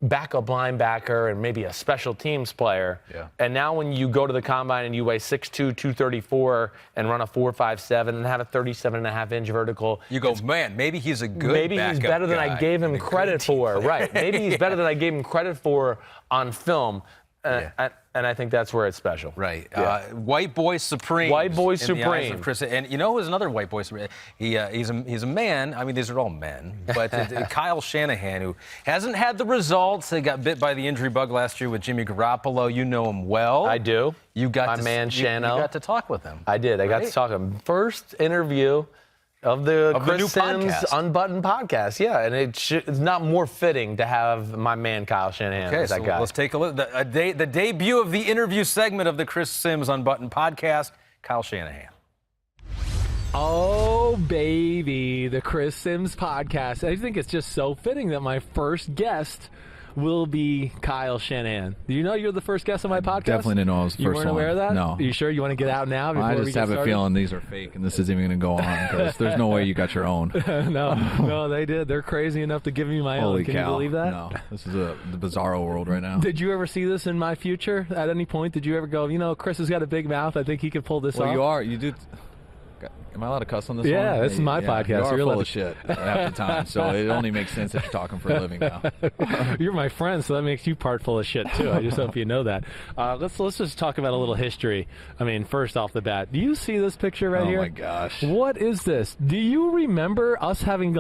backup linebacker and maybe a special teams player. Yeah. And now when you go to the combine and you weigh 6'2", 234 and run a 4.57 and have a 37.5-inch vertical. You go, man, maybe he's a good Maybe he's better than I gave him credit for. Right. Maybe he's better than I gave him credit for on film. And I think that's where it's special. Right. Yeah. White boy supreme. White boy supreme. And you know who's another white boy supreme? He's a man. I mean, these are all men. But Kyle Shanahan, who hasn't had the results. He got bit by the injury bug last year with Jimmy Garoppolo. You know him well. I do. You got My man Shano. You got to talk with him. I did. I got to talk to him. First interview of the Chris Simms Unbuttoned podcast. Yeah, and it's not more fitting to have my man Kyle Shanahan as that guy. Let's take a look. The debut of the interview segment of the Chris Simms Unbuttoned podcast, Kyle Shanahan. Oh, baby, the Chris Simms podcast. I think it's just so fitting that my first guest will be Kyle Shanahan. Do you know you're the first guest on my podcast? Definitely didn't know I was the first one. You weren't aware of that? No. Are you sure you want to get out now before I just we get have started? a feeling these are fake and this isn't even going to go on because there's no way you got your own. No, they did. They're crazy enough to give me my Holy own. Can cow. you believe that? No, this is the bizarro world right now. Did you ever see this in my future at any point? Did you ever go, Chris has got a big mouth. I think he could pull this off? You do. Am I allowed to cuss on this one? Yeah, this is my podcast. You're full of shit half the time, so it only makes sense that you're talking for a living now. You're my friend, so that makes you part full of shit, too. I just hope you know that. Let's just talk about a little history. I mean, first off the bat, do you see this picture right here? Oh, my gosh. What is this? Do you remember us having,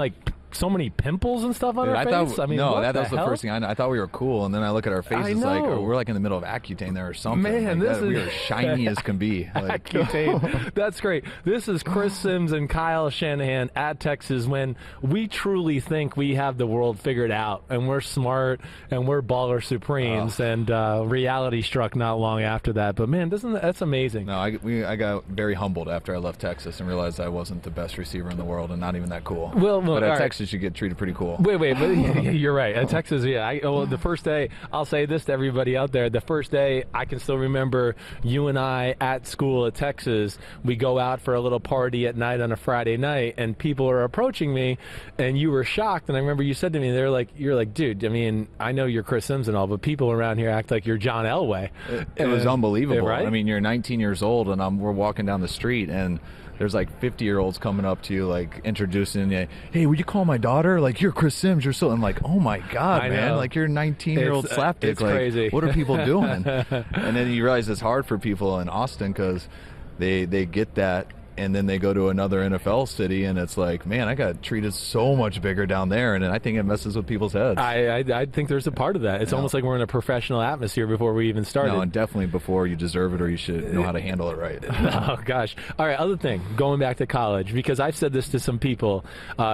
so many pimples and stuff on our face? I mean, that was the hell? first thing I thought we were cool, and then I look at our faces like we're like in the middle of Accutane there or something. Man, like we are shiny as can be. Like, Accutane. That's great. This is Chris Simms and Kyle Shanahan at Texas when we truly think we have the world figured out, and we're smart, and we're baller supremes, and reality struck not long after that. But man, that's amazing. No, I got very humbled after I left Texas and realized I wasn't the best receiver in the world and not even that cool. But at Texas, you get treated pretty cool. Wait, but you're right. At Texas, yeah. The first day, I'll say this to everybody out there. The first day, I can still remember you and I at school at Texas. We go out for a little party at night on a Friday night, and people are approaching me, and you were shocked. And I remember you said to me, you're like, dude, I mean, I know you're Chris Simms and all, but people around here act like you're John Elway. It was unbelievable. Right? I mean, you're 19 years old, and we're walking down the street, and there's like 50-year-olds coming up to you, like introducing you. Hey, would you call my daughter? Like, you're Chris Simms. You're so. I'm like, oh my God, man! Like, you're 19-year-old slapdick. It's like, crazy. What are people doing? And then you realize it's hard for people in Austin because they get that. And then they go to another NFL city, and it's like, man, I got treated so much bigger down there, and I think it messes with people's heads. I think there's a part of that. It's almost like we're in a professional atmosphere before we even started. No, and definitely before you deserve it, or you should know how to handle it right. Oh, gosh. All right, other thing, going back to college, because I've said this to some people,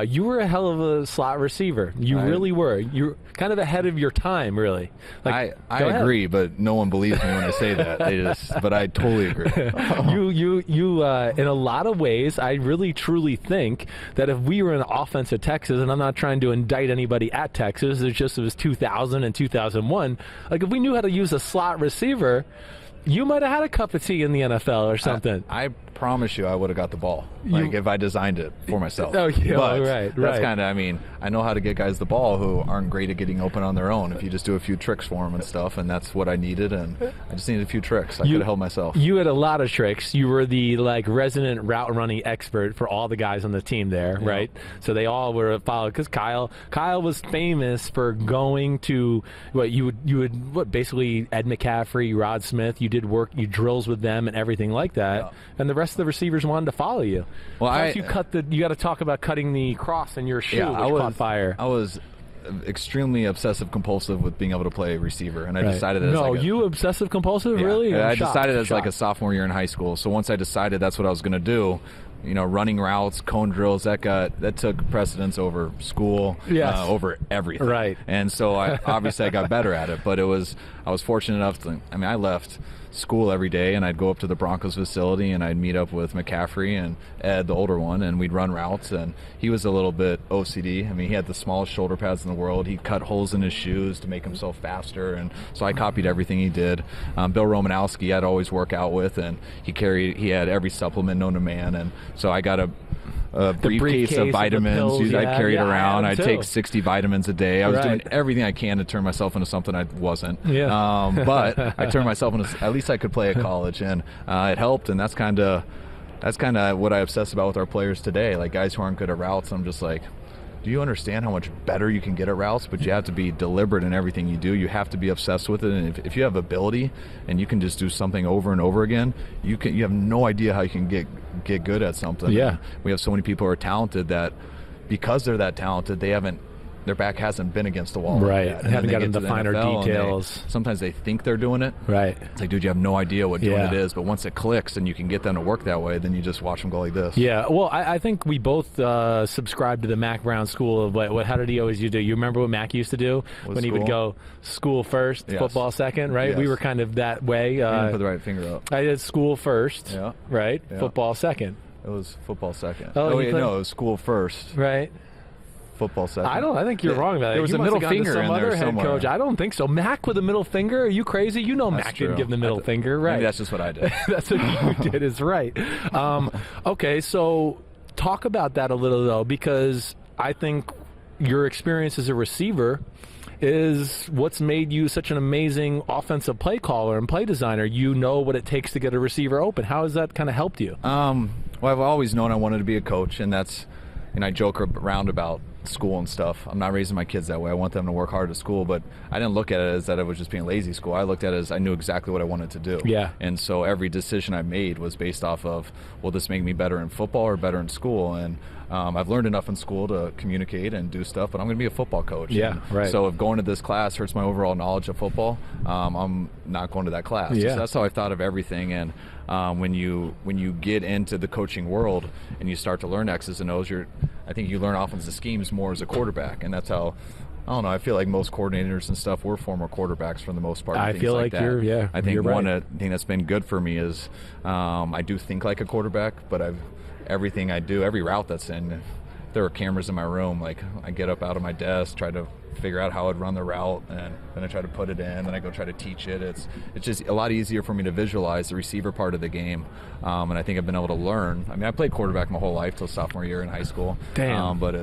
you were a hell of a slot receiver. You really were. You're kind of ahead of your time, really. Like, I agree, but no one believes me when I say that. But I totally agree. You in a lot of ways, I really truly think that if we were an offense at Texas, and I'm not trying to indict anybody at Texas, it was 2000 and 2001, like if we knew how to use a slot receiver, you might have had a cup of tea in the NFL or something. I promise you I would have got the ball, like if I designed it for myself. Oh, yeah, but right. That's kind of, I mean, I know how to get guys the ball who aren't great at getting open on their own if you just do a few tricks for them and stuff, and that's what I needed, and I just needed a few tricks. I could have held myself. You had a lot of tricks. You were the resident route running expert for all the guys on the team there, right? So they all were followed because Kyle was famous for going to basically Ed McCaffrey, Rod Smith. You did drills with them and everything like that, and the rest of the receivers wanted to follow you. Well, you got to talk about cutting the cross in your shoe, which caught fire. I was extremely obsessive compulsive with being able to play receiver, and I decided that you obsessive compulsive, really? I decided as like a sophomore year in high school. So once I decided that's what I was going to do, running routes, cone drills, that took precedence over school, over everything. Right. And so I got better at it, but I was fortunate enough I left school every day, and I'd go up to the Broncos facility, and I'd meet up with McCaffrey and Ed, the older one, and we'd run routes. And he was a little bit OCD. I mean, he had the smallest shoulder pads in the world. He'd cut holes in his shoes to make himself faster, and so I copied everything he did. Bill Romanowski I'd always work out with, and he had every supplement known to man, and so I got a briefcase of vitamins I carried around. I'd take 60 vitamins a day. I was doing everything I can to turn myself into something I wasn't. But I turned myself into, at least I could play at college, and it helped, and that's kind of what I obsess about with our players today. Like guys who aren't good at routes, I'm just like, do you understand how much better you can get at routes? But you have to be deliberate in everything you do. You have to be obsessed with it. And if you have ability and you can just do something over and over again, you have no idea how you can get good at something. Yeah. And we have so many people who are talented that because they're that talented, their back hasn't been against the wall. Right. Yet. Haven't gotten the finer details. Sometimes they think they're doing it. Right. It's like, dude, you have no idea what doing it is. But once it clicks and you can get them to work that way, then you just watch them go like this. Yeah. Well, I think we both subscribe to the Mac Brown school of how did he always do? You remember what Mac used to do when he would go school first, football second, right? Yes. We were kind of that way. You didn't put the right finger up. I did school first, right? Yeah. Football second. It was football second. No, it was school first. Right. Football second. I think you're wrong about that. There was a middle finger in there somewhere. Coach. I don't think so. Mac with a middle finger? Are you crazy? You know Mac didn't give the middle finger, right? Maybe that's just what I did. That's what you did is right. Okay, so talk about that a little, though, because I think your experience as a receiver is what's made you such an amazing offensive play caller and play designer. You know what it takes to get a receiver open. How has that kind of helped you? Well, I've always known I wanted to be a coach, and I joke around about school and stuff. I'm not raising my kids that way. I want them to work hard at school, but I didn't look at it as that it was just being lazy school. I looked at it as I knew exactly what I wanted to do. Yeah. And so every decision I made was based off of, will this make me better in football or better in school? And I've learned enough in school to communicate and do stuff, but I'm going to be a football coach. Yeah, right. So if going to this class hurts my overall knowledge of football, I'm not going to that class. Yeah. So that's how I thought of everything. And when you get into the coaching world and you start to learn X's and O's, I think you learn offensive schemes more as a quarterback, and that's how. I don't know. I feel like most coordinators and stuff were former quarterbacks for the most part. I feel like that. I think you're right. one thing that's been good for me is I do think like a quarterback, but everything I do, every route that's in, there are cameras in my room. Like I get up out of my desk, try to figure out how I'd run the route, and then I try to put it in, then I go try to teach it. It's just a lot easier for me to visualize the receiver part of the game, and I think I've been able to learn. I mean, I played quarterback my whole life till sophomore year in high school. Damn. But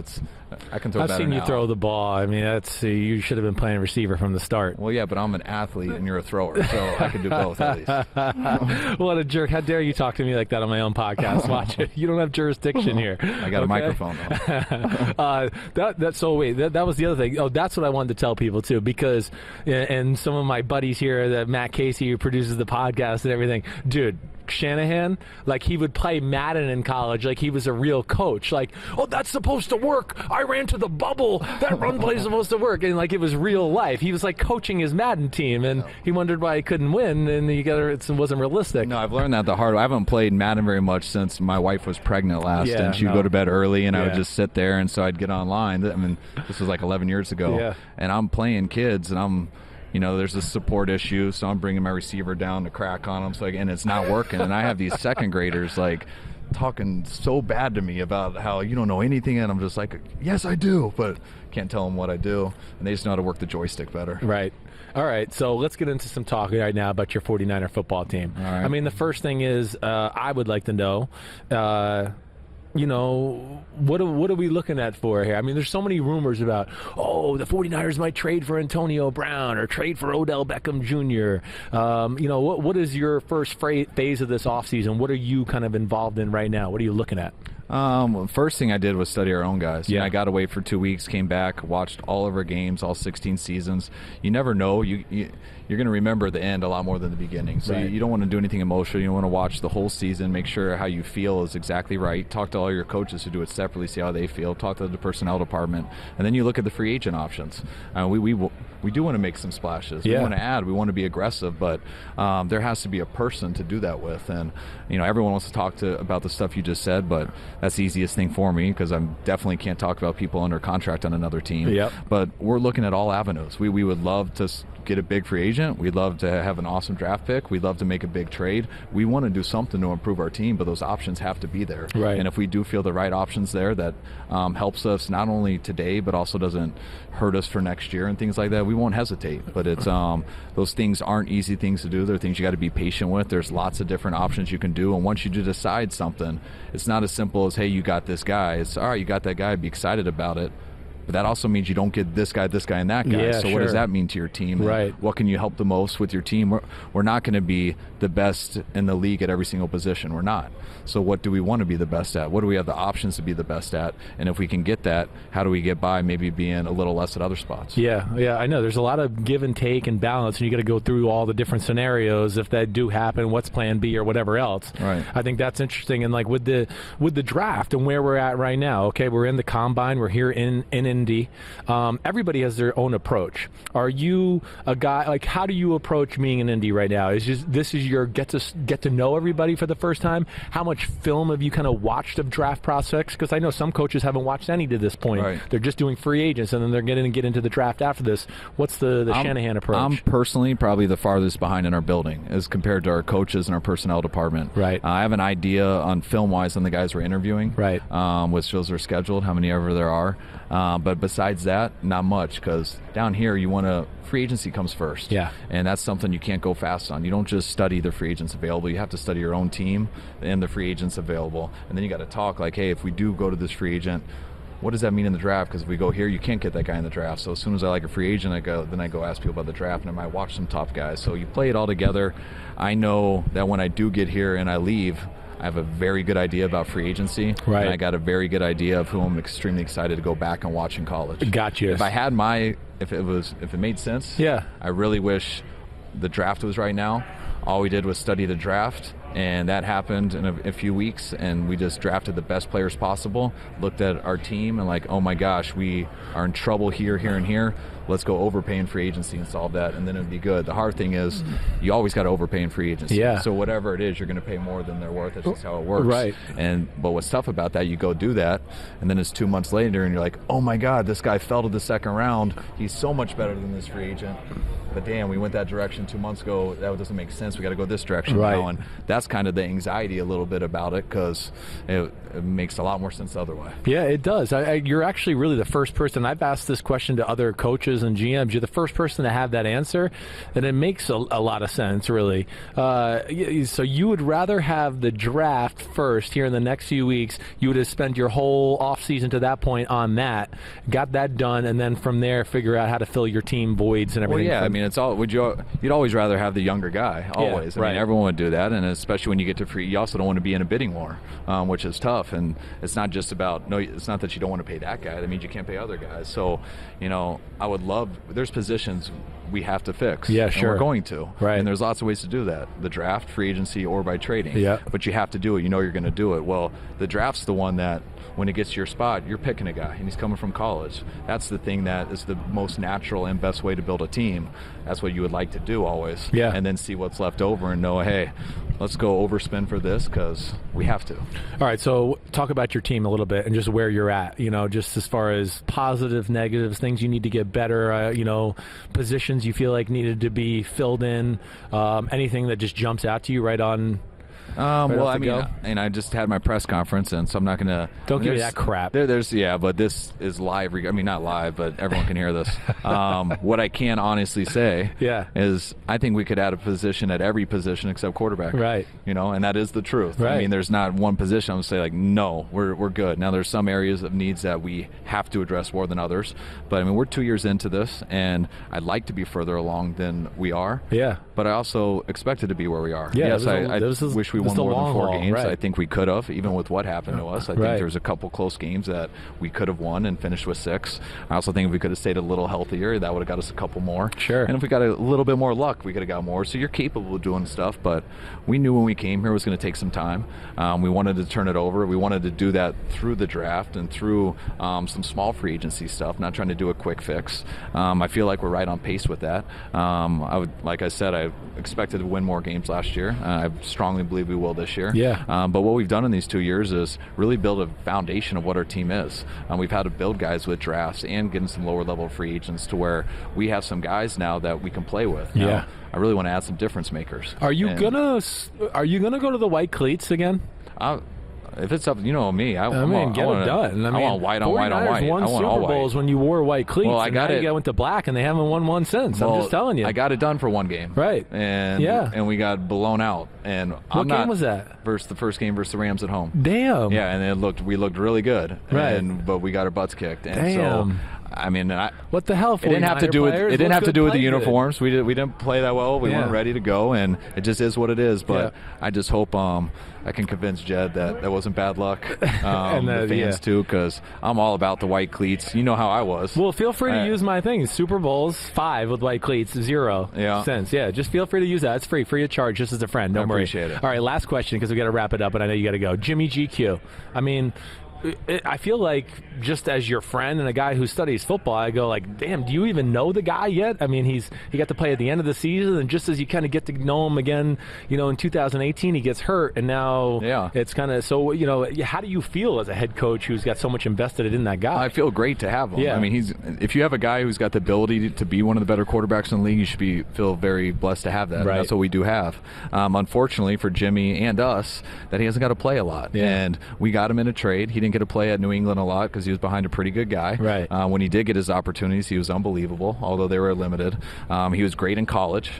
I can throw I've better seen you now. throw the ball. I mean, you should have been playing receiver from the start. Well, yeah, but I'm an athlete and you're a thrower, so I can do both at least. What a jerk. How dare you talk to me like that on my own podcast? Watch it. You don't have jurisdiction here. I got a microphone, though. That was the other thing. Oh, that's what I wanted to tell people, too, because, and some of my buddies here, that Matt Casey, who produces the podcast and everything, dude, Shanahan, like he would play Madden in college like he was a real coach. Like, oh, that's supposed to work. I ran to the bubble. That run play is supposed to work. And like it was real life. He was like coaching his Madden team, and he wondered why he couldn't win, and it wasn't realistic. No, I've learned that the hard way. I haven't played Madden very much since my wife was pregnant last, and she'd go to bed early, and I would just sit there, and so I'd get online. I mean, this was like 11 years ago, and I'm playing kids, and there's a support issue, so I'm bringing my receiver down to crack on them, and it's not working. And I have these second graders like talking so bad to me about how you don't know anything, and I'm just like, yes, I do, but can't tell them what I do, and they just know how to work the joystick better. Right. All right, so let's get into some talk right now about your 49er football team. All right. I mean, the first thing is I would like to know, what are we looking at for here? I mean, there's so many rumors about, the 49ers might trade for Antonio Brown or trade for Odell Beckham Jr. What is your first phase of this offseason? What are you kind of involved in right now? What are you looking at? First thing I did was study our own guys. Yeah. I got away for 2 weeks, came back, watched all of our games, all 16 seasons. You never know. You're going to remember the end a lot more than the beginning. So right. you don't want to do anything emotional. You want to watch the whole season, make sure how you feel is exactly right. Talk to all your coaches who do it separately, see how they feel. Talk to the personnel department. And then you look at the free agent options. We do want to make some splashes. Yeah. We want to add. We want to be aggressive, but there has to be a person to do that with. And everyone wants to talk about the stuff you just said, but that's the easiest thing for me because I definitely can't talk about people under contract on another team. Yep. But we're looking at all avenues. We would love to get a big free agent. We'd love to have an awesome draft pick. We'd love to make a big trade. We want to do something to improve our team, but those options have to be there. Right. And if we do feel the right options there that helps us not only today, but also doesn't hurt us for next year and things like that, we won't hesitate. But it's those things aren't easy things to do. They're things you got to be patient with. There's lots of different options you can do. And once you do decide something, it's not as simple as, hey, you got this guy. It's, all right, you got that guy. Be excited about it. But that also means you don't get this guy, and that guy. Yeah, so sure. what does that mean to your team? Right. What can you help the most with your team? We're not going to be the best in the league at every single position. We're not. So what do we want to be the best at? What do we have the options to be the best at? And if we can get that, how do we get by maybe being a little less at other spots? Yeah, I know. There's a lot of give and take and balance, and you got to go through all the different scenarios if that do happen, what's plan B or whatever else. Right. I think that's interesting. And like with the draft and where we're at right now, okay, we're in the combine, we're here in Indy. Everybody has their own approach. Are you a guy, like how do you approach being in Indy right now? This is your get to know everybody for the first time? How much film have you kind of watched of draft prospects? Because I know some coaches haven't watched any to this point. Right. They're just doing free agents, and then they're going to get into the draft after this. What's the Shanahan approach? I'm personally probably the farthest behind in our building as compared to our coaches and our personnel department. Right. I have an idea on film-wise on the guys we're interviewing. Right. Which shows are scheduled, how many ever there are. But besides that, not much, because down here free agency comes first. Yeah. And that's something you can't go fast on. You don't just study the free agents available. You have to study your own team and the free agents available. And then you got to talk like, hey, if we do go to this free agent, what does that mean in the draft? Because if we go here, you can't get that guy in the draft. So as soon as I like a free agent, I go ask people about the draft, and I might watch some top guys. So you play it all together. I know that when I do get here and I leave, I have a very good idea about free agency. Right. And I got a very good idea of who I'm extremely excited to go back and watch in college. Gotcha. If I had if it made sense, yeah. I really wish the draft was right now. All we did was study the draft, and that happened in a few weeks, and we just drafted the best players possible, looked at our team, and like, oh my gosh, we are in trouble here, here, and here. Let's go overpay in free agency and solve that, and then it'd be good. The hard thing is you always got to overpay in free agency. Yeah. So whatever it is, you're going to pay more than they're worth. That's just how it works. Right. But what's tough about that, you go do that, and then it's 2 months later, and you're like, oh my God, this guy fell to the second round. He's so much better than this free agent. But damn, we went that direction 2 months ago. That doesn't make sense. We got to go this direction now. And that's kind of the anxiety a little bit about it, because it makes a lot more sense the other way. Yeah, it does. You're actually really the first person. I've asked this question to other coaches and GMs. You're the first person to have that answer, and it makes a lot of sense, really. So you would rather have the draft first here in the next few weeks. You would have spent your whole offseason to that point on that, got that done, and then from there figure out how to fill your team voids and everything. Well, yeah, I mean, it's all. You'd always rather have the younger guy, always. Yeah, I mean, everyone would do that, and especially when you get to free, you also don't want to be in a bidding war, which is tough. And it's not just about it's not that you don't want to pay that guy. That means you can't pay other guys. So, I would love. There's positions we have to fix. Yeah, and sure. we're going to. Right. And there's lots of ways to do that: the draft, free agency, or by trading. Yeah. But you have to do it. You're going to do it. Well, the draft's the one that, when it gets to your spot, you're picking a guy, and he's coming from college. That's the thing that is the most natural and best way to build a team. That's what you would like to do always. Yeah. And then see what's left over and know, hey, let's go overspend for this because we have to. All right, so talk about your team a little bit and just where you're at, just as far as positives, negatives, things you need to get better, positions you feel like needed to be filled in, anything that just jumps out to you right on. Well, I mean, and I just had my press conference, and so I'm not going to. Don't give me that crap. But this is live. I mean, not live, but everyone can hear this. What I can honestly say is I think we could add a position at every position except quarterback. Right. And that is the truth. Right. I mean, there's not one position I'm going to say, like, no, we're good. Now, there's some areas of needs that we have to address more than others. But, I mean, we're 2 years into this, and I'd like to be further along than we are. Yeah. But I also expected to be where we are. Yeah, yes, I wish we won more than 4 games. Right. I think we could have, even with what happened to us. I think there's a couple close games that we could have won and finished with 6. I also think if we could have stayed a little healthier, that would have got us a couple more. Sure. And if we got a little bit more luck, we could have got more. So you're capable of doing stuff, but we knew when we came here it was going to take some time. We wanted to turn it over. We wanted to do that through the draft and through some small free agency stuff, not trying to do a quick fix. I feel like we're right on pace with that. Like I said, I expected to win more games last year. I strongly believe we will this year. Yeah. But what we've done in these 2 years is really build a foundation of what our team is. We've had to build guys with drafts and getting some lower level free agents to where we have some guys now that we can play with. Yeah. Now, I really want to add some difference makers. Are you gonna go to the white cleats again? If it's up, me. Get it done. I want white on white on white. Won I want Super all Bowls white. when you wore white cleats. Well, I got it. You went to black, and they haven't won one since. I'm just telling you. I got it done for one game. Right. And we got blown out. And what game was that? The first game versus the Rams at home. Damn. Yeah, and we looked really good. Right. But we got our butts kicked. And damn. So, I mean, what the hell? It didn't have to do with the uniforms. We didn't play that well. We weren't ready to go, and it just is what it is. But I just hope I can convince Jed that wasn't bad luck. And the fans too, because I'm all about the white cleats. You know how I was. Well, feel free to use my thing. Super Bowls 5 with white cleats, 0 cents. Yeah, just feel free to use that. It's free of charge, just as a friend. Don't worry. Appreciate it. All right, last question because we got to wrap it up, and I know you got to go. Jimmy GQ. I mean, I feel like just as your friend and a guy who studies football, I go like, damn, do you even know the guy yet? I mean, he got to play at the end of the season, and just as you kind of get to know him again, in 2018, he gets hurt, and now it's kind of so. How do you feel as a head coach who's got so much invested in that guy? I feel great to have him. Yeah. I mean, if you have a guy who's got the ability to be one of the better quarterbacks in the league, you should feel very blessed to have that. Right. And that's what we do have. Unfortunately for Jimmy and us, that he hasn't got to play a lot. Yeah. And we got him in a trade. He didn't get to play at New England a lot because he was behind a pretty good guy. Right. When he did get his opportunities, he was unbelievable, although they were limited. He was great in college,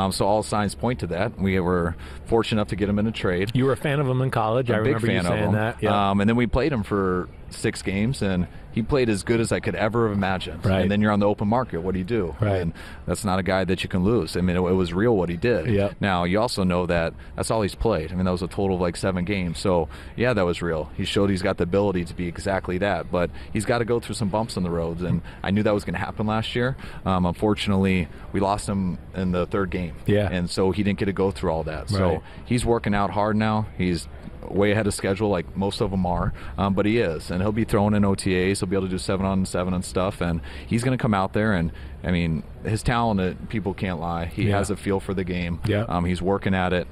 so all signs point to that. We were fortunate enough to get him in a trade. You were a fan of him in college. I remember you saying that. Yeah. And then we played him for 6 games, and he played as good as I could ever have imagined. Right. And then you're on the open market. What do you do? Right. And that's not a guy that you can lose. I mean, it was real what he did. Yep. Now, you also know that that's all he's played. I mean, that was a total of like 7 games. So, yeah, that was real. He showed he's got the ability to be exactly that. But he's got to go through some bumps on the roads, and I knew that was going to happen last year. Unfortunately, we lost him in the 3rd game. Yeah. And so he didn't get to go through all that. Right. So he's working out hard now. He's way ahead of schedule, like most of them are, but he is, and he'll be throwing in OTAs. He'll be able to do 7-on-7 and stuff, and he's going to come out there, and I mean, his talent, people can't lie. He has a feel for the game. Yeah. He's working at it.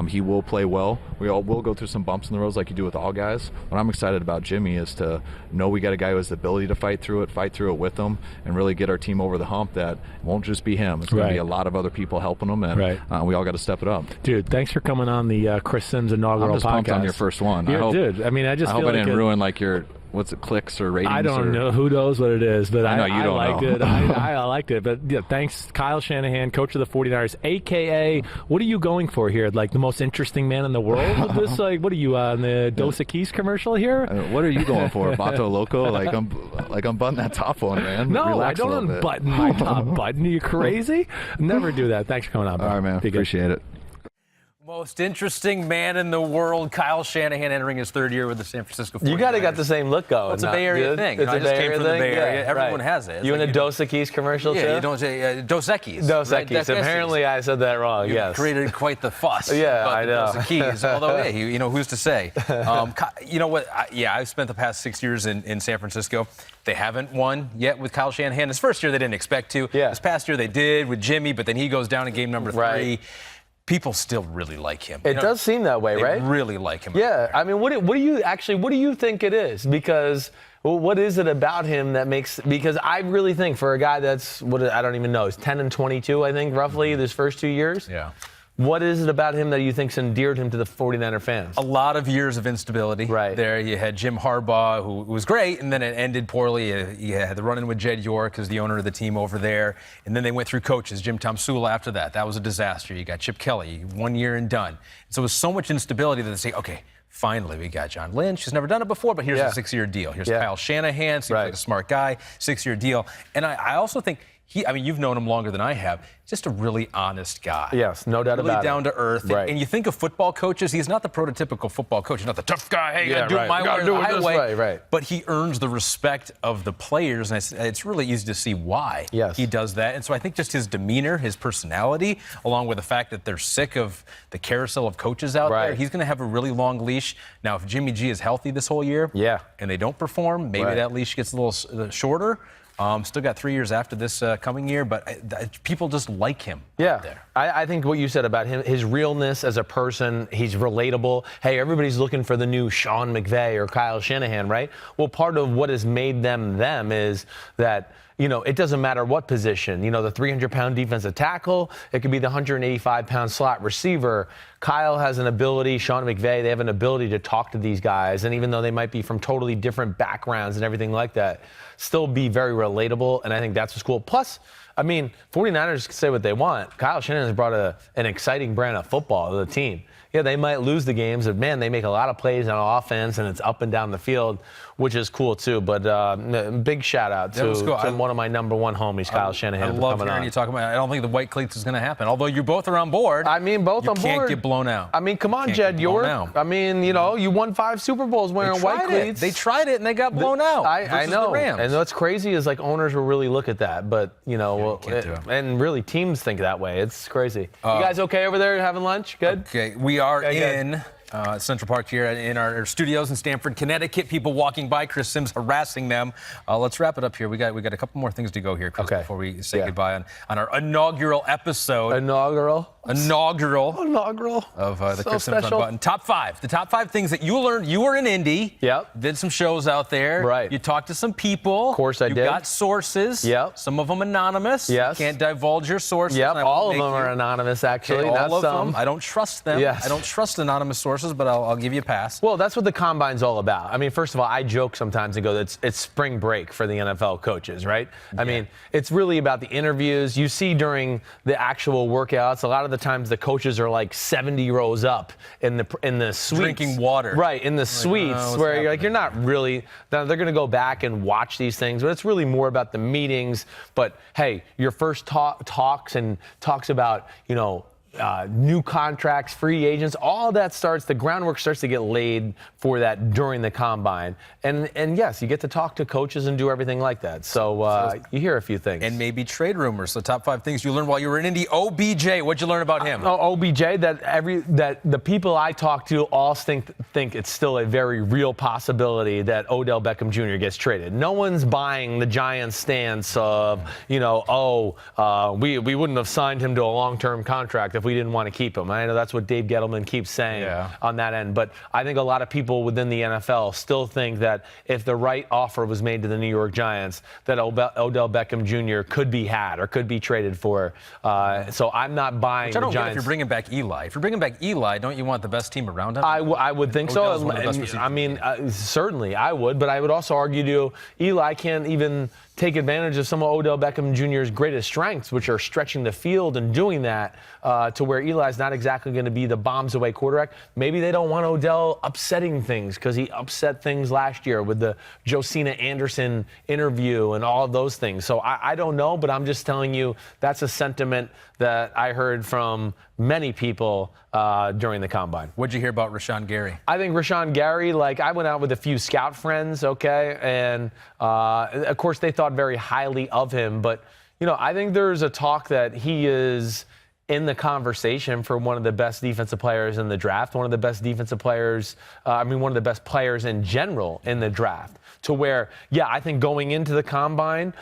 He will play well. We all will go through some bumps in the roads like you do with all guys. What I'm excited about Jimmy is to know we got a guy who has the ability to fight through it with him, and really get our team over the hump. That won't just be him. It's going to be a lot of other people helping him, and we all got to step it up. Dude, thanks for coming on the Chris Simms inaugural I'm just podcast. pumped on your first one. Dude, I mean, I just I feel hope I like didn't ruin like your clicks or ratings. I don't know. Who knows what it is, but I know you don't liked know. it. I liked it. But yeah, thanks, Kyle Shanahan, coach of the 49ers, a.k.a. what are you going for here? Like the most interesting man in the world with this? Like, what are you on the Dos Equis commercial here? What are you going for? Bato Loco? Like unbutton that top one, man. No, Relax I don't unbutton my top button. Are you crazy? Never do that. Thanks for coming on, bro. All right, man. Appreciate it. Most interesting man in the world, Kyle Shanahan, entering his 3rd year with the San Francisco 49ers. You got the same look going. Well, it's a Bay Area thing. It's I just came from the Bay Area. Yeah, Everyone has it. It's you like in a Dos Equis commercial too? Yeah, you don't say Dos Equis. Dos right? Equis. Apparently, I said that wrong. You Yes. created quite the fuss. Yeah, about I the know. Dos Equis. Although, hey, you know, who's to say? You know what? I've spent the past 6 years in San Francisco. They haven't won yet with Kyle Shanahan. His first year, they didn't expect to. Yeah. This past year, they did with Jimmy, but then he goes down in game number 3. Right. People still really like him. It does seem that way, they right? really like him. Yeah. I mean, what do you think it is? Because what is it about him that makes? Because I really think for a guy that's I don't even know. He's 10-22, I think, roughly this first 2 years. Yeah. What is it about him that you think's endeared him to the 49er fans? A lot of years of instability. Right. There you had Jim Harbaugh, who was great, and then it ended poorly. You had the run-in with Jed York as the owner of the team over there. And then they went through coaches, Jim Tomsula after that. That was a disaster. You got Chip Kelly, 1 year and done. So it was so much instability that they say, okay, finally we got John Lynch. He's never done it before, but here's a 6-year deal. Here's Kyle Shanahan, seems like a smart guy, 6-year deal. And I also think you've known him longer than I have. Just a really honest guy. Yes, no doubt about it. Really down to earth. Right. And you think of football coaches, he's not the prototypical football coach. He's not the tough guy. Hey, you gotta do it my way or the highway. Right. But he earns the respect of the players, and it's really easy to see why he does that. And so I think just his demeanor, his personality, along with the fact that they're sick of the carousel of coaches out there, he's going to have a really long leash. Now, if Jimmy G is healthy this whole year, and they don't perform, maybe that leash gets a little shorter. Still got 3 years after this coming year, but people just like him out there. I think what you said about him, his realness as a person, he's relatable. Hey, everybody's looking for the new Sean McVay or Kyle Shanahan, right? Well, part of what has made them is that, you know, it doesn't matter what position. You know, the 300-pound defensive tackle, it could be the 185-pound slot receiver. Kyle has an ability, Sean McVay, they have an ability to talk to these guys. And even though they might be from totally different backgrounds and everything like that, still be very relatable. And I think that's what's cool. Plus, I mean, 49ers can say what they want. Kyle Shanahan has brought an exciting brand of football to the team. Yeah, they might lose the games, but, man, they make a lot of plays on offense, and it's up and down the field, which is cool, too. But big shout-out to one of my number one homies, Kyle Shanahan, I love hearing you talk about it. I don't think the white cleats is going to happen, although you both are on board. I mean, both on board. You can't get blown out. I mean, come on, Jed York. I mean, you know, you won 5 Super Bowls wearing white cleats. They tried it, and they got blown out. I know. The Rams. And what's crazy is, like, owners will really look at that. But, you know, and really teams think that way. It's crazy. You guys okay over there having lunch? Good? Okay. We are in Central Park here in our studios in Stamford, Connecticut. People walking by, Chris Simms harassing them. Let's wrap it up here. We got a couple more things to go here, Chris, before we say goodbye on our inaugural episode. Inaugural of the Chris Simms Unbuttoned. Top 5. The top 5 things that you learned. You were in Indy. Yep. Did some shows out there. Right. You talked to some people. Of course I did. You got sources. Yep. Some of them anonymous. Yes. You can't divulge your sources. Yep. All of them are anonymous, actually. Okay, not all of some. them. I don't trust them. Yes. I don't trust anonymous sources. sources, but I'll give you a pass. Well, that's what the Combine's all about. I mean, first of all, I joke sometimes and go, it's spring break for the NFL coaches, right? I mean, it's really about the interviews. You see during the actual workouts, a lot of the times the coaches are like 70 rows up in the suites. Drinking water. Right, in the suites where you're not really, they're going to go back and watch these things, but it's really more about the meetings. But, hey, your first talks about, new contracts, free agents, all of that the groundwork starts to get laid for that during the Combine. And yes, you get to talk to coaches and do everything like that. So you hear a few things. And maybe trade rumors. So top 5 things you learned while you were in Indy. OBJ, what'd you learn about him? OBJ, that the people I talk to all think it's still a very real possibility that Odell Beckham Jr. gets traded. No one's buying the Giants' stance of, we wouldn't have signed him to a long-term contract if we didn't want to keep him. I know that's what Dave Gettleman keeps saying on that end. But I think a lot of people within the NFL still think that if the right offer was made to the New York Giants, that Odell Beckham Jr. could be had or could be traded for. So I'm not buying Which I don't the Giants. Get if you're bringing back Eli. If you're bringing back Eli, don't you want the best team around him? I would think Odell's so. one of the best I mean, certainly I would. But I would also argue Eli can't even take advantage of some of Odell Beckham Jr.'s greatest strengths, which are stretching the field and doing that to where Eli's not exactly going to be the bombs-away quarterback. Maybe they don't want Odell upsetting things because he upset things last year with the Josina Anderson interview and all of those things. So I don't know, but I'm just telling you that's a sentiment that I heard from many people during the Combine. What'd you hear about Rashawn Gary? I think Rashawn Gary, I went out with a few scout friends, okay, and of course they thought very highly of him, but I think there's a talk that he is in the conversation for one of the best defensive players in the draft, one of the best defensive players, one of the best players in general in the draft. To where, I think going into the Combine,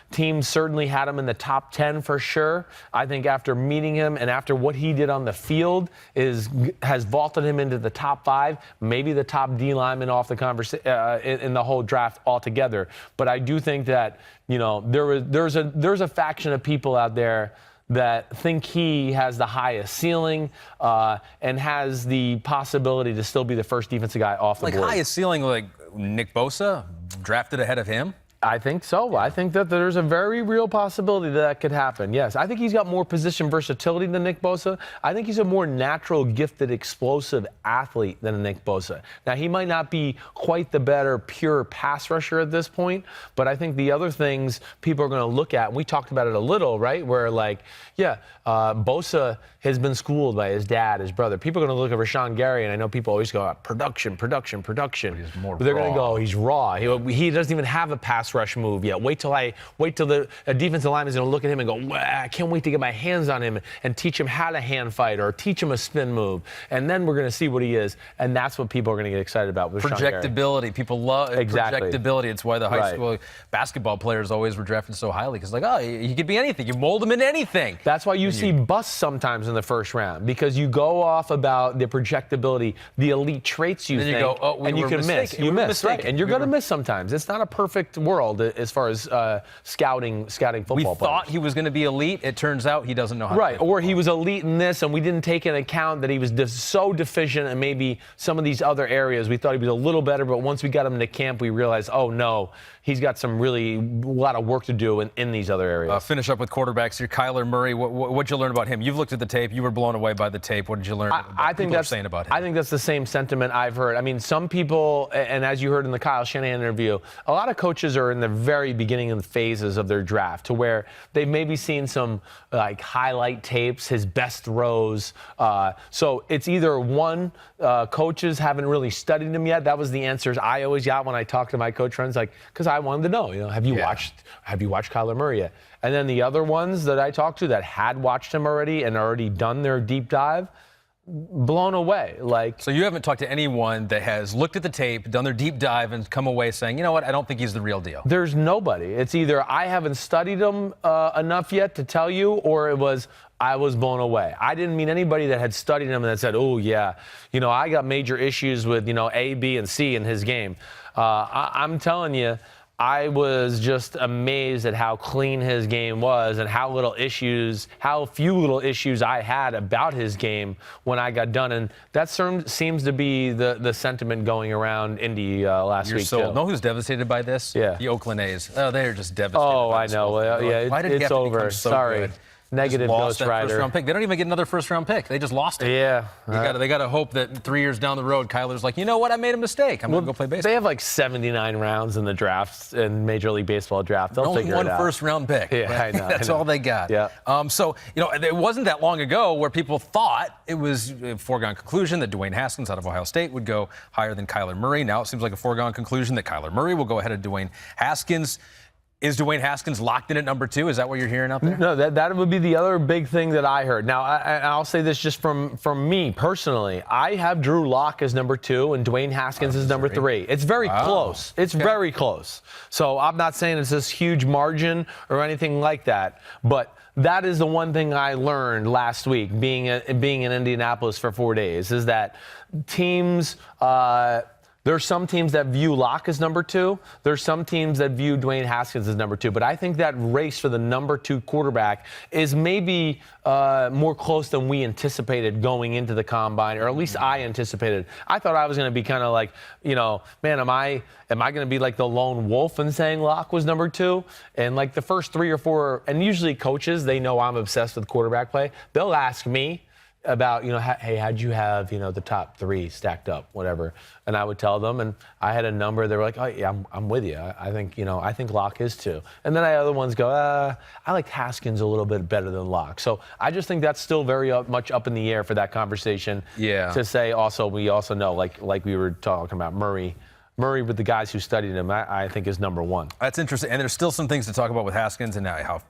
teams certainly had him in the top 10 for sure. I think after meeting him and after what he did on the field has vaulted him into the top 5, maybe the top D lineman off the conversation in the whole draft altogether. But I do think that there's a faction of people out there that think he has the highest ceiling and has the possibility to still be the first defensive guy off the board. Highest ceiling, like Nick Bosa, drafted ahead of him? I think so. I think that there's a very real possibility that could happen. Yes, I think he's got more position versatility than Nick Bosa. I think he's a more natural, gifted, explosive athlete than Nick Bosa. Now, he might not be quite the better pure pass rusher at this point, but I think the other things people are going to look at, and we talked about it a little, right, where Bosa has been schooled by his dad, his brother. People are going to look at Rashawn Gary, and I know people always go, production. But they're going to go, he's raw. He doesn't even have a pass rush move yet. Wait till the defensive lineman is going to look at him and go, I can't wait to get my hands on him and teach him how to hand fight or teach him a spin move. And then we're going to see what he is. And that's what people are going to get excited about with projectability. Gary. People love projectability. It's why the high school basketball players always were drafted so highly because he could be anything. You mold him in anything. That's why you see busts sometimes in the first round because you go off about the projectability, the elite traits you think, and you can miss. You miss, right? And you're going to miss sometimes. It's not a perfect world as far as scouting football players. We thought he was going to be elite. It turns out he doesn't know how to play. Or he was elite in this, and we didn't take into account that he was so deficient in maybe some of these other areas. We thought he was a little better, but once we got him into camp, we realized, oh, no, he's got some really lot of work to do in these other areas. Finish up with quarterbacks here. Kyler Murray, what'd you learn about him? You've looked at the tape. You were blown away by the tape. What did you learn I think that's saying about him? I think that's the same sentiment I've heard. I mean, some people, and as you heard in the Kyle Shanahan interview, a lot of coaches are in the very beginning of the phases of their draft to where they've maybe seen some highlight tapes, his best throws. So it's either one, coaches haven't really studied him yet. That was the answers I always got when I talked to my coach friends, because I wanted to know, have you watched Kyler Murray yet? And then the other ones that I talked to that had watched him already and already done their deep dive, blown away. So you haven't talked to anyone that has looked at the tape, done their deep dive, and come away saying, you know what, I don't think he's the real deal. There's nobody. It's either I haven't studied him enough yet to tell you, or it was I was blown away. I didn't mean anybody that had studied him and that said, oh, yeah, I got major issues with, A, B, and C in his game. I'm telling you, I was just amazed at how clean his game was and how few little issues I had about his game when I got done. And that seems to be the sentiment going around Indy last week. Sold. Know who's devastated by this? Yeah. The Oakland A's. Oh, they're just devastated. Oh, I know. Well, yeah, why did it's over. So Sorry. Good? Negative Ghost Rider. First-round pick. They don't even get another first-round pick. They just lost it. Yeah. They got to hope that 3 years down the road, Kyler's like, you know what? I made a mistake. I'm going to go play baseball. They have like 79 rounds in the drafts, in Major League Baseball draft. They'll only figure it out. one first-round pick. Yeah, I know. That's all they got. Yeah. So, it wasn't that long ago where people thought it was a foregone conclusion that Dwayne Haskins out of Ohio State would go higher than Kyler Murray. Now it seems like a foregone conclusion that Kyler Murray will go ahead of Dwayne Haskins. Is Dwayne Haskins locked in at number 2? Is that what you're hearing out there? No, that would be the other big thing that I heard. Now, I'll say this just from me personally. I have Drew Lock as number 2 and Dwayne Haskins as number 3. It's very close. It's very close. So I'm not saying it's this huge margin or anything like that, but that is the one thing I learned last week being in Indianapolis for 4 days is that teams there's some teams that view Locke as number 2. There's some teams that view Dwayne Haskins as number 2. But I think that race for the number 2 quarterback is maybe more close than we anticipated going into the combine, or at least I anticipated. I thought I was going to be kind of like, man, am I going to be like the lone wolf in saying Locke was number 2? And like the first 3 or 4, and usually coaches, they know I'm obsessed with quarterback play. They'll ask me about, hey, how'd you have, the top 3 stacked up, whatever. And I would tell them, and I had a number. They were like, oh, yeah, I'm with you. I think, I think Locke is too. And then I had other ones go, I like Haskins a little bit better than Locke. So I just think that's still very much up in the air for that conversation. Yeah. To say also, we also know, like we were talking about Murray with the guys who studied him, I think is number 1. That's interesting. And there's still some things to talk about with Haskins and how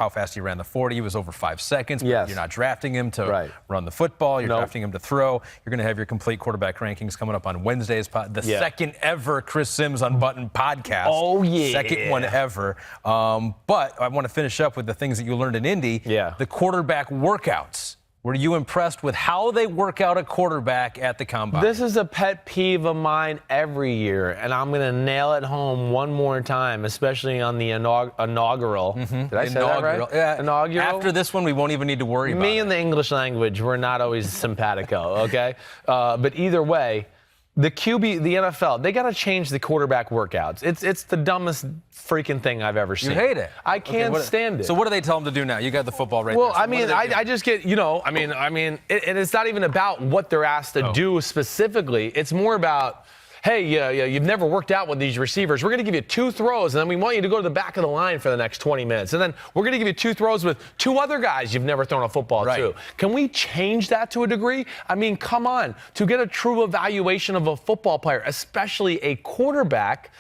fast he ran the 40. He was over 5 seconds. Yes. You're not drafting him to run the football. You're drafting him to throw. You're going to have your complete quarterback rankings coming up on Wednesday's second ever Chris Simms Unbuttoned podcast. Oh, yeah. Second one ever. But I want to finish up with the things that you learned in Indy. Yeah. The quarterback workouts. Were you impressed with how they work out a quarterback at the combine? This is a pet peeve of mine every year, and I'm going to nail it home one more time, especially on the inaugural. Did I say that right? Yeah. Inaugural. After this one, we won't even need to worry about it. Me and the English language, we're not always simpatico, okay? But either way, the QB, the NFL, they got to change the quarterback workouts. It's the dumbest freaking thing I've ever seen. You hate it. I can't stand it. So what do they tell them to do now? You got the football right well, there. So I just get, and it's not even about what they're asked to do specifically. It's more about, hey, you've never worked out with these receivers. We're going to give you 2 throws, and then we want you to go to the back of the line for the next 20 minutes. And then we're going to give you 2 throws with 2 other guys you've never thrown a football to. Can we change that to a degree? I mean, come on. To get a true evaluation of a football player, especially a quarterback,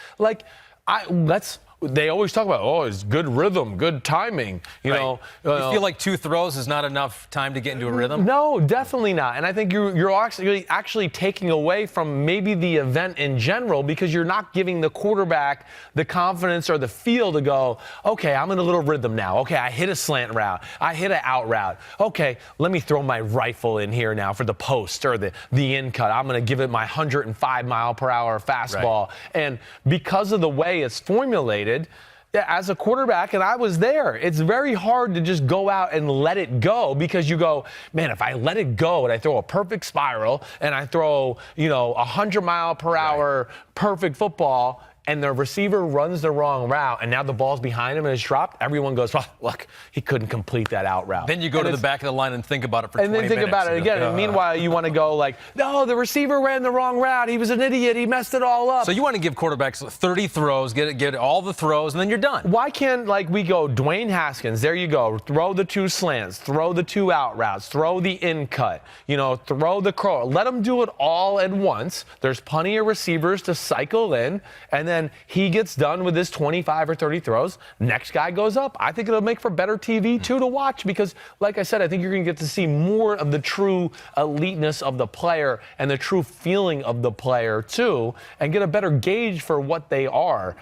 they always talk about, it's good rhythm, good timing. You feel like 2 throws is not enough time to get into a rhythm? No, definitely not. And I think you're actually taking away from maybe the event in general because you're not giving the quarterback the confidence or the feel to go, okay, I'm in a little rhythm now. Okay, I hit a slant route. I hit an out route. Okay, let me throw my rifle in here now for the post or the in cut. I'm going to give it my 105-mile-per-hour fastball. And because of the way it's formulated, as a quarterback, and I was there, it's very hard to just go out and let it go because you go, man, if I let it go and I throw a perfect spiral and I throw, 100-mile-per-hour perfect football, and the receiver runs the wrong route, and now the ball's behind him and it's dropped, everyone goes, well, look, he couldn't complete that out route. Then you go to the back of the line and think about it for 20 minutes. And then think about it again. And meanwhile, you want to go like, no, the receiver ran the wrong route. He was an idiot. He messed it all up. So you want to give quarterbacks 30 throws, get all the throws, and then you're done. Why can't, we go, Dwayne Haskins, there you go, throw the 2 slants, throw the 2 out routes, throw the in cut, throw the curl. Let him do it all at once. There's plenty of receivers to cycle in, and then he gets done with his 25 or 30 throws. Next guy goes up. I think it'll make for better TV, too, to watch because, like I said, I think you're going to get to see more of the true eliteness of the player and the true feeling of the player, too, and get a better gauge for what they are.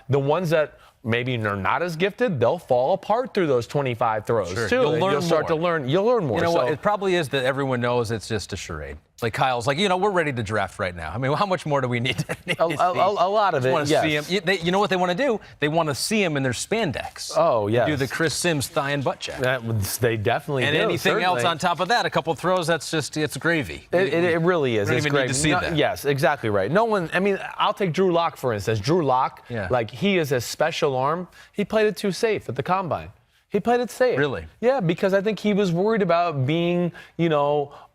The ones that maybe they're not as gifted, they'll fall apart through those 25 throws Sure. too. You'll start to learn. You'll learn more. You know what? It probably is that everyone knows it's just a charade. Like Kyle's like, we're ready to draft right now. I mean, how much more do we need to see? A lot of it, yes. See him. You know what they want to do? They want to see him in their spandex. Oh, yes. Do the Chris Simms thigh and butt check. They definitely and do. Anything else on top of that, a couple throws, it's gravy. It really is. We don't it's even gravy. need to see that. Yes, exactly right. No one, I mean, I'll take Drew Lock, for instance. Drew Lock, like, he is a special arm. He played it too safe at the combine. He played it safe. Really? Yeah, because I think he was worried about being,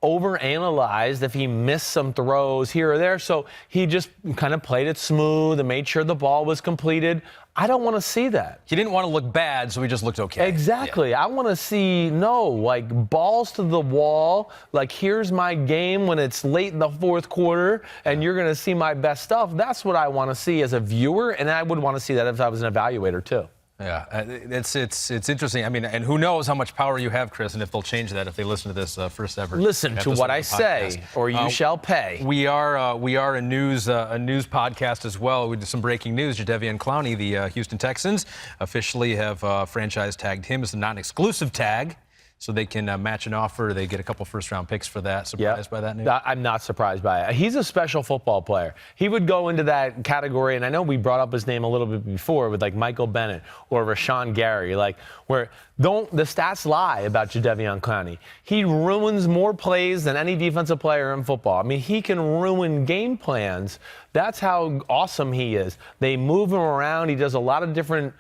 overanalyzed if he missed some throws here or there. So he just kind of played it smooth and made sure the ball was completed. I don't want to see that. He didn't want to look bad, so he just looked okay. Exactly. Yeah. I want to see, balls to the wall. Like, here's my game when it's late in the fourth quarter, and you're going to see my best stuff. That's what I want to see as a viewer, and I would want to see that if I was an evaluator, too. Yeah, it's interesting. I mean, and who knows how much power you have, Chris, and if they'll change that if they listen to this first ever. Listen to what I say, or you shall pay. We are a news podcast as well. We did some breaking news. Jadeveon Clowney, the Houston Texans, officially have franchise tagged him as a non-exclusive tag. So they can match an offer. They get a couple first-round picks for that. Surprised by that news? I'm not surprised by it. He's a special football player. He would go into that category, and I know we brought up his name a little bit before with, like, Michael Bennett or Rashawn Gary, where the stats lie about Jadeveon Clowney. He ruins more plays than any defensive player in football. I mean, he can ruin game plans. That's how awesome he is. They move him around. He does a lot of different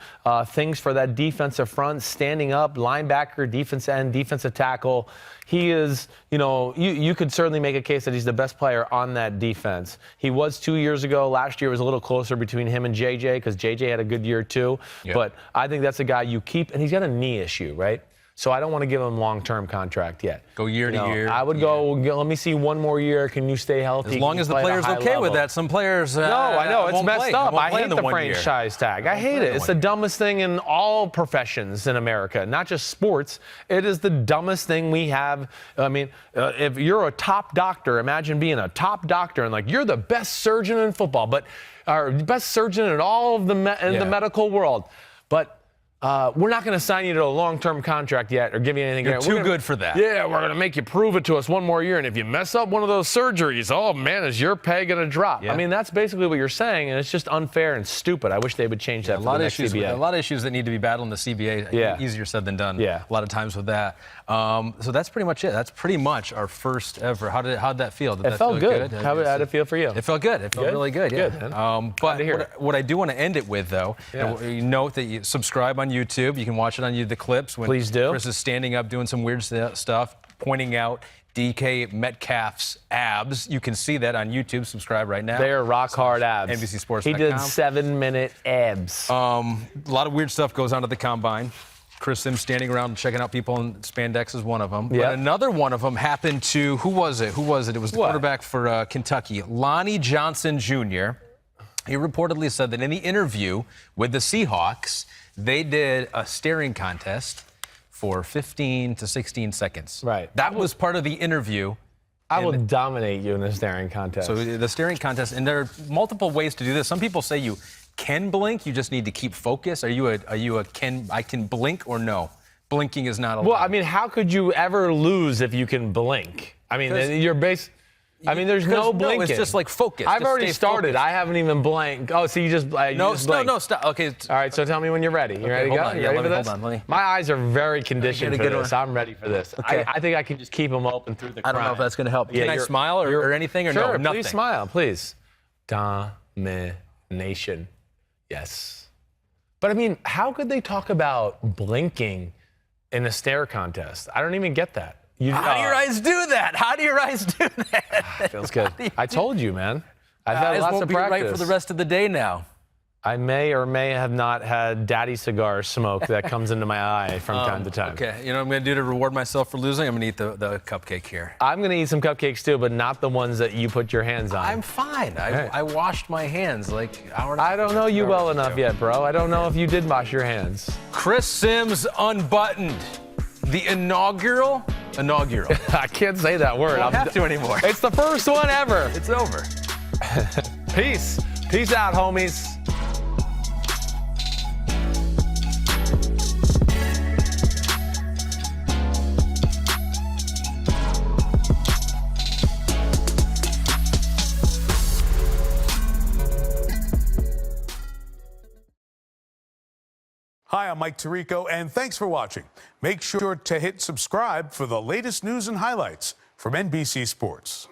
things for that defensive front, standing up, linebacker, defense end, defensive tackle. He is, you could certainly make a case that he's the best player on that defense. He was 2 years ago. Last year was a little closer between him and JJ because JJ had a good year too. Yep. But I think that's a guy you keep, and he's got a knee issue, right? So I don't want to give him a long-term contract yet. Go year to year. I would go, let me see one more year. Can you stay healthy? As long as the player's okay with that. Some players No, I know. It's messed up. I hate the 1 year. franchise tag. I hate it. It's the dumbest thing in all professions in America, not just sports. It is the dumbest thing we have. I mean, if you're a top doctor, imagine being a top doctor and, you're the best surgeon in football, or best surgeon in all of the medical world. But we're not going to sign you to a long-term contract yet or give you anything. You're too good for that. Yeah, we're going to make you prove it to us one more year. And if you mess up one of those surgeries, oh, man, is your pay going to drop? Yeah. I mean, that's basically what you're saying, and it's just unfair and stupid. I wish they would change that for the next CBA. A lot of issues that need to be battled in the CBA. Yeah. Easier said than done. Yeah. A lot of times with that. So that's pretty much it. That's pretty much our first ever. How did that feel? Did it that feel feel good. How did it feel for you? It felt good. It felt really good. Yeah. Good, but what I do want to end it with, though, you note that you subscribe on YouTube. You can watch it on the clips when Please do. Chris is standing up doing some weird stuff, pointing out DK Metcalf's abs. You can see that on YouTube. Subscribe right now. They are rock hard abs. NBCSports.com. He did 7-minute abs. A lot of weird stuff goes on at the combine. Chris Simms standing around and checking out people in spandex is one of them. Yep. But another one of them happened to, who was it? It was the quarterback for Kentucky, Lonnie Johnson Jr. He reportedly said that in the interview with the Seahawks, they did a staring contest for 15 to 16 seconds. Right. That was part of the interview. I will dominate you in a staring contest. So the staring contest, and there are multiple ways to do this. Some people say you can blink, you just need to keep focus. Are you a I can blink or no? Blinking is not allowed. Well, I mean, how could you ever lose if you can blink? I mean, there's no blinking. No, it's just like focus. I've already started. Focused. I haven't even blinked. Oh, so you just no, stop. Okay. All right, so tell me when you're ready. You ready to go? You ready for this? Hold on. My eyes are very conditioned for this. I'm ready for this. Okay. I think I can just keep them open through the crowd. I don't know if that's going to help. Can I smile or anything or sure, no? Nothing. Please smile, please. Domination. Yes. But I mean, how could they talk about blinking in a stare contest? I don't even get that. How do your eyes do that? How do your eyes do that? Feels good. I told you, man. I've had lots of practice. Right for the rest of the day now. I may or may have not had daddy cigar smoke that comes into my eye from time to time. Okay, you know what I'm going to do to reward myself for losing? I'm going to eat the cupcake here. I'm going to eat some cupcakes too, but not the ones that you put your hands on. I'm fine. I washed my hands like hour and a half. I don't know you well enough yet, bro. I don't know if you did wash your hands. Chris Simms Unbuttoned. The inaugural. I can't say that word. I don't have to anymore. It's the first one ever. It's over. Peace. Peace out, homies. Hi, I'm Mike Tirico, and thanks for watching. Make sure to hit subscribe for the latest news and highlights from NBC Sports.